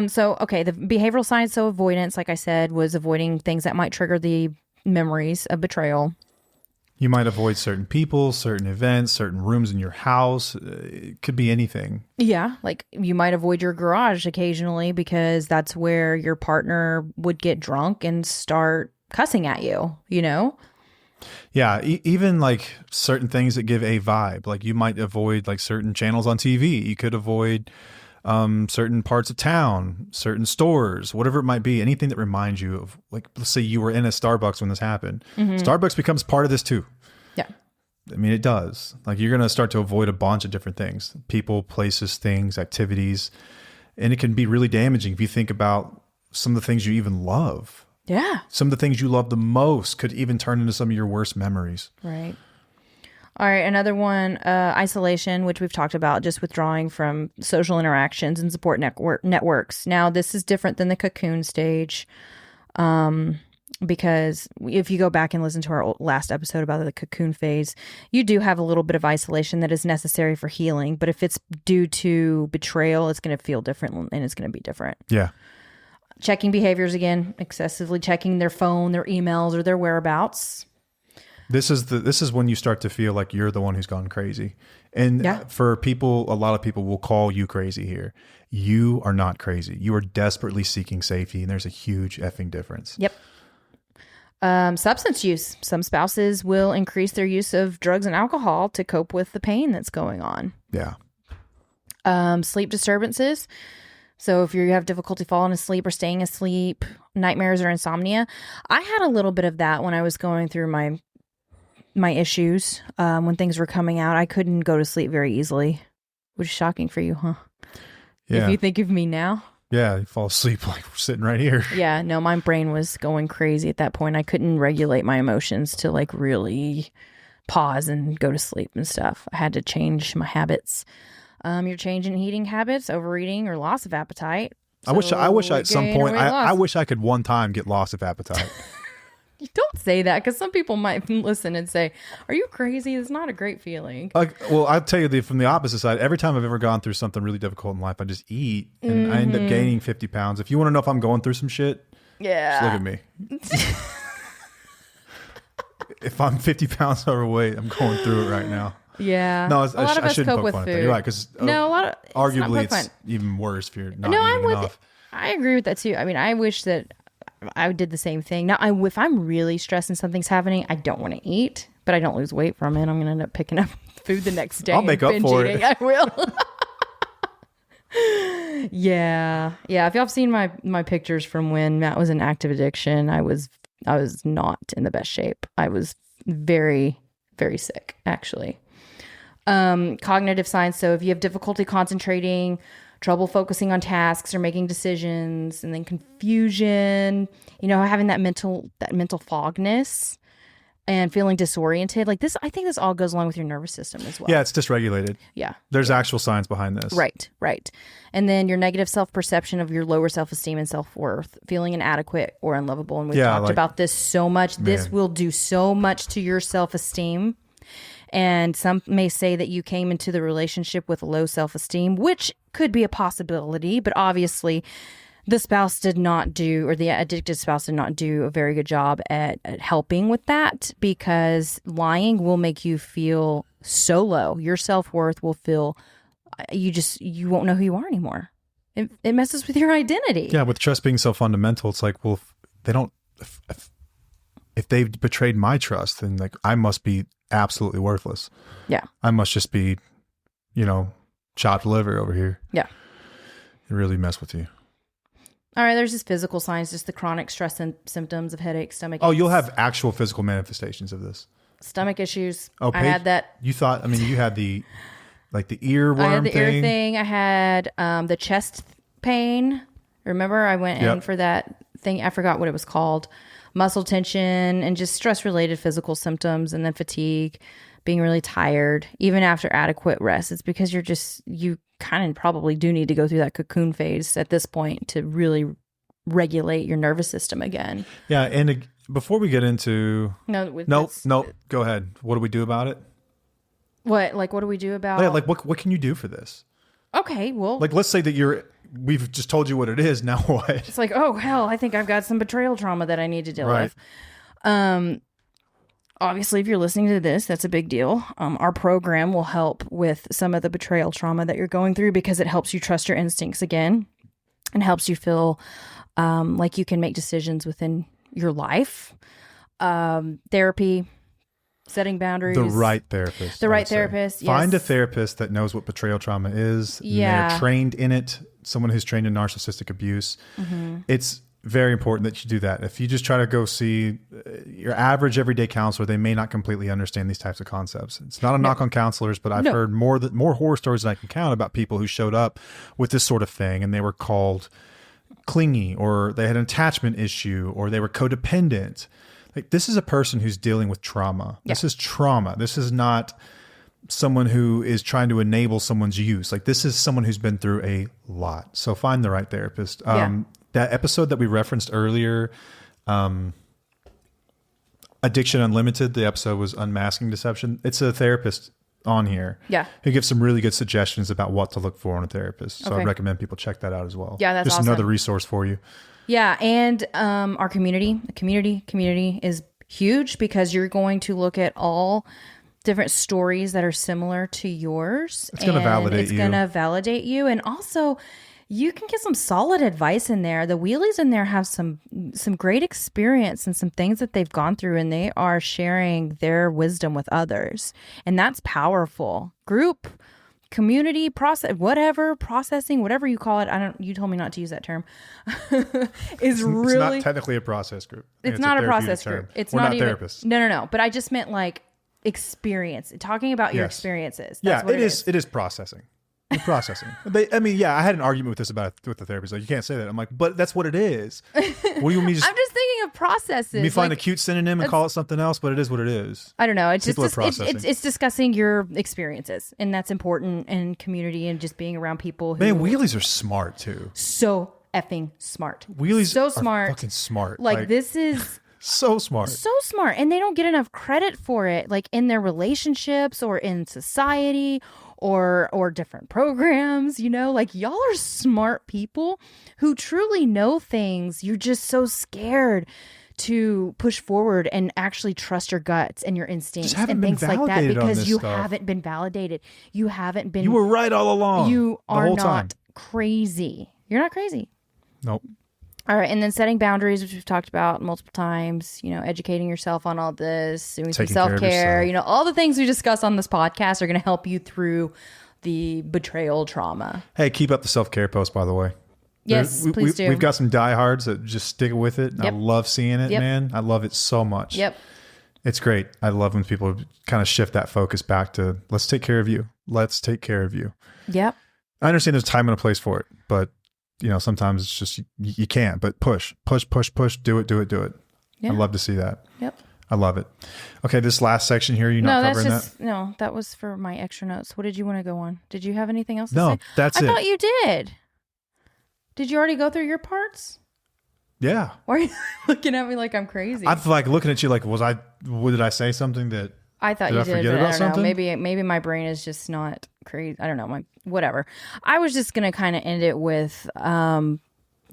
So, okay, the behavioral signs, so avoidance, like I said, was avoiding things that might trigger the memories of betrayal. You might avoid certain people, certain events, certain rooms in your house. It could be anything. Yeah. Like you might avoid your garage occasionally because that's where your partner would get drunk and start cussing at you, Yeah. Even like certain things that give a vibe. Like you might avoid like certain channels on TV. You could avoid certain parts of town, certain stores, whatever it might be, anything that reminds you of, like, let's say you were in a Starbucks when this happened. Starbucks becomes part of this too. Yeah. I mean, it does. Like, you're going to start to avoid a bunch of different things, people, places, things, activities. And it can be really damaging if you think about some of the things you even love. Yeah. Some of the things you love the most could even turn into some of your worst memories. Right. All right. Another one, isolation, which we've talked about, just withdrawing from social interactions and support networks. Now, this is different than the cocoon stage. Because if you go back and listen to our last episode about the cocoon phase, you do have a little bit of isolation that is necessary for healing. But if it's due to betrayal, it's going to feel different and it's going to be different. Yeah. Checking behaviors again, excessively checking their phone, their emails, or their whereabouts. This is when you start to feel like you're the one who's gone crazy. And for people, a lot of people will call you crazy here. You are not crazy. You are desperately seeking safety, and there's a huge effing difference. Yep. Substance use. Some spouses will increase their use of drugs and alcohol to cope with the pain that's going on. Yeah. Sleep disturbances. So if you have difficulty falling asleep or staying asleep, nightmares or insomnia. I had a little bit of that when I was going through my issues. When things were coming out, I couldn't go to sleep very easily, which is shocking for you, huh? Yeah. If you think of me now. Yeah, you fall asleep like we're sitting right here. Yeah, no, my brain was going crazy at that point. I couldn't regulate my emotions to like really pause and go to sleep and stuff. I had to change my habits. You're changing eating habits, overeating, or loss of appetite. So I wish at some point, I wish I could one time get loss of appetite. You don't say that, because some people might listen and say, "Are you crazy? It's not a great feeling." Well, I'll tell you from the opposite side. Every time I've ever gone through something really difficult in life, I just eat and I end up gaining 50 pounds. If you want to know if I'm going through some shit, just look at me. If I'm 50 pounds overweight, I'm going through it right now. Yeah. No, a lot of us shouldn't cope with poke fun at food. that. You're right, because arguably it's even worse if you're not eating enough. I agree with that too. I mean, I wish that I did the same thing. Now, if I'm really stressed and something's happening, I don't want to eat, but I don't lose weight from it. I'm going to end up picking up food the next day. I'll make up for it. I will. Yeah. If y'all have seen my pictures from when Matt was in active addiction, I was not in the best shape. I was very, very sick, actually. Cognitive signs. So if you have difficulty concentrating, trouble focusing on tasks or making decisions, and then confusion, having that mental fogness and feeling disoriented, like this, I think this all goes along with your nervous system as well. Yeah, it's dysregulated. Yeah. There's actual signs behind this. Right. And then your negative self-perception of your lower self-esteem and self-worth, feeling inadequate or unlovable. And we've talked about this so much. Man. This will do so much to your self-esteem. And some may say that you came into the relationship with low self-esteem, which could be a possibility, but obviously the spouse did not do, or the addicted spouse did not do a very good job at helping with that, because lying will make you feel so low. Your self-worth will feel, you won't know who you are anymore. It messes with your identity. Yeah, with trust being so fundamental, it's like, well, they don't, if they've betrayed my trust, then like I must be absolutely worthless. Yeah. I must just be, chopped liver over here. Yeah. It really mess with you. All right, there's just physical signs, just the chronic stress and symptoms of headache, stomach. Oh, you'll have actual physical manifestations of this. Stomach issues. Oh, I had that. You thought, you had the earworm thing. I had the ear thing. I had the chest pain. Remember, I went in for that thing. I forgot what it was called. Muscle tension and just stress-related physical symptoms, and then fatigue, being really tired, even after adequate rest. It's because you kind of probably do need to go through that cocoon phase at this point to really regulate your nervous system again. Yeah, and before we get into... No, go ahead. What do we do about it? What do we do about... Yeah, what can you do for this? Okay, well... let's say that we've just told you what it is, now what? It's like, oh, hell, I think I've got some betrayal trauma that I need to deal with. Obviously, if you're listening to this, that's a big deal. Our program will help with some of the betrayal trauma that you're going through, because it helps you trust your instincts again and helps you feel like you can make decisions within your life. Therapy, setting boundaries. The right therapist. The right therapist, yes. Find a therapist that knows what betrayal trauma is. Yeah. They're trained in it. Someone who's trained in narcissistic abuse. It's very important that you do that. If you just try to go see your average everyday counselor, they may not completely understand these types of concepts. It's not a knock on counselors, but I've heard more horror stories than I can count about people who showed up with this sort of thing, and they were called clingy, or they had an attachment issue, or they were codependent. Like, this is a person who's dealing with trauma. This is trauma. This is not someone who is trying to enable someone's use. Like, this is someone who's been through a lot. So find the right therapist. That episode that we referenced earlier, Addiction Unlimited, the episode was Unmasking Deception. It's a therapist on here who gives some really good suggestions about what to look for in a therapist. So I'd recommend people check that out as well. Yeah, that's just awesome. Another resource for you. Yeah, and our community is huge, because you're going to look at all different stories that are similar to yours. It's going to validate you. It's going to validate you. And also, you can get some solid advice in there. The wheelies in there have some great experience and some things that they've gone through, and they are sharing their wisdom with others. And that's powerful. Group, community, processing, whatever you call it. You told me not to use that term. It's not technically a process group. It's not a process group. We're not therapists. No. But I just meant like experience, talking about your experiences. That's what it is. It is processing. You're processing. I had an argument with the therapist. Like, you can't say that. I'm like, but that's what it is. What do you want me to I'm just thinking of processes. Me find a cute synonym and call it something else, but it is what it is. I don't know. It's it's discussing your experiences, and that's important in community and just being around people who... Man, wheelies are smart too. So effing smart. Wheelies so are smart. Fucking smart. Like this is... So smart. So smart. And they don't get enough credit for it, like in their relationships or in society or different programs, like y'all are smart people who truly know things. You're just so scared to push forward and actually trust your guts and your instincts and things like that, because you haven't been validated. You haven't been... You were right all along. You are not time. crazy. You're not crazy. Nope. All right. And then setting boundaries, which we've talked about multiple times, educating yourself on all this, doing some self-care, all the things we discuss on this podcast are going to help you through the betrayal trauma. Hey, keep up the self-care post, by the way. Yes, please do. We've got some diehards that just stick with it. Yep. I love seeing it, man. I love it so much. Yep. It's great. I love when people kind of shift that focus back to, let's take care of you. Let's take care of you. Yep. I understand there's time and a place for it, but sometimes it's just, you can't, but push, do it. Yeah. I'd love to see that. Yep. I love it. Okay. This last section here, that? No, that was for my extra notes. What did you want to go on? Did you have anything else to say? No, that's it. I thought you did. Did you already go through your parts? Yeah. Why are you looking at me like I'm crazy? I'm like looking at you like, did I say something that I thought you did, but I don't know. Maybe my brain is just not crazy. I don't know. Whatever. I was just going to kind of end it with,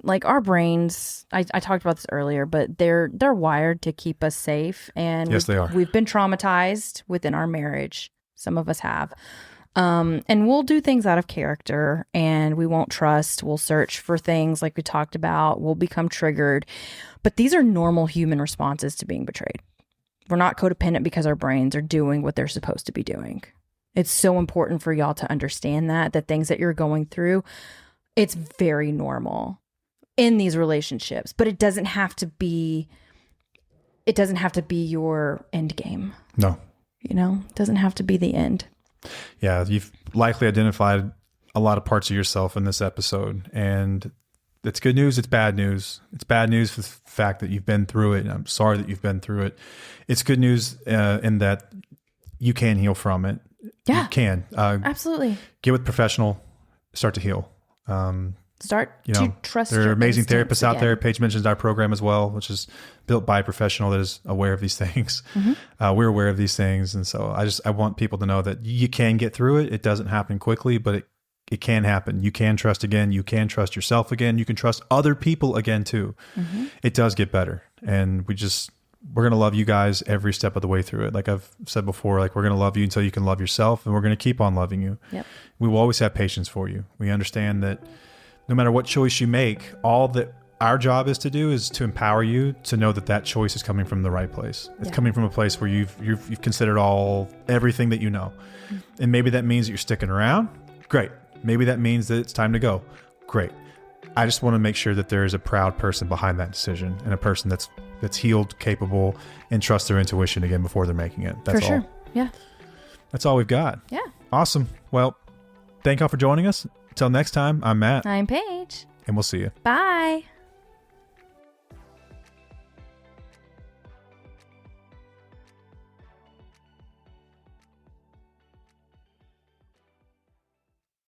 like our brains, I talked about this earlier, but they're wired to keep us safe. And yes, they are. We've been traumatized within our marriage. Some of us have. And we'll do things out of character, and we won't trust. We'll search for things like we talked about. We'll become triggered. But these are normal human responses to being betrayed. We're not codependent because our brains are doing what they're supposed to be doing. It's so important for y'all to understand that the things that you're going through, it's very normal in these relationships, but it doesn't have to be your end game. No. It doesn't have to be the end. Yeah, you've likely identified a lot of parts of yourself in this episode, and it's good news. It's bad news. It's bad news for the fact that you've been through it, and I'm sorry that you've been through it. It's good news in that you can heal from it. Yeah, you can. Absolutely. Get with professional. Start to heal. Start to trust. There are amazing therapists out again. there. Paige mentions our program as well, which is built by a professional that is aware of these things. Mm-hmm. We're aware of these things, and so I want people to know that you can get through it. It doesn't happen quickly, but it can happen. You can trust again. You can trust yourself again. You can trust other people again too. Mm-hmm. It does get better, and we're going to love you guys every step of the way through it. Like I've said before, like we're going to love you until you can love yourself, and we're going to keep on loving you. Yep. We will always have patience for you. We understand that no matter what choice you make, all that our job is to empower you to know that that choice is coming from the right place. It's coming from a place where you've considered everything that you know. And maybe that means that you're sticking around. Great. Maybe that means that it's time to go. Great. I just want to make sure that there is a proud person behind that decision, and a person that's healed, capable, and trusts their intuition again before they're making it. That's For sure. all. Yeah. That's all we've got. Yeah. Awesome. Well, thank y'all for joining us. Until next time, I'm Matt. I'm Paige. And we'll see you. Bye.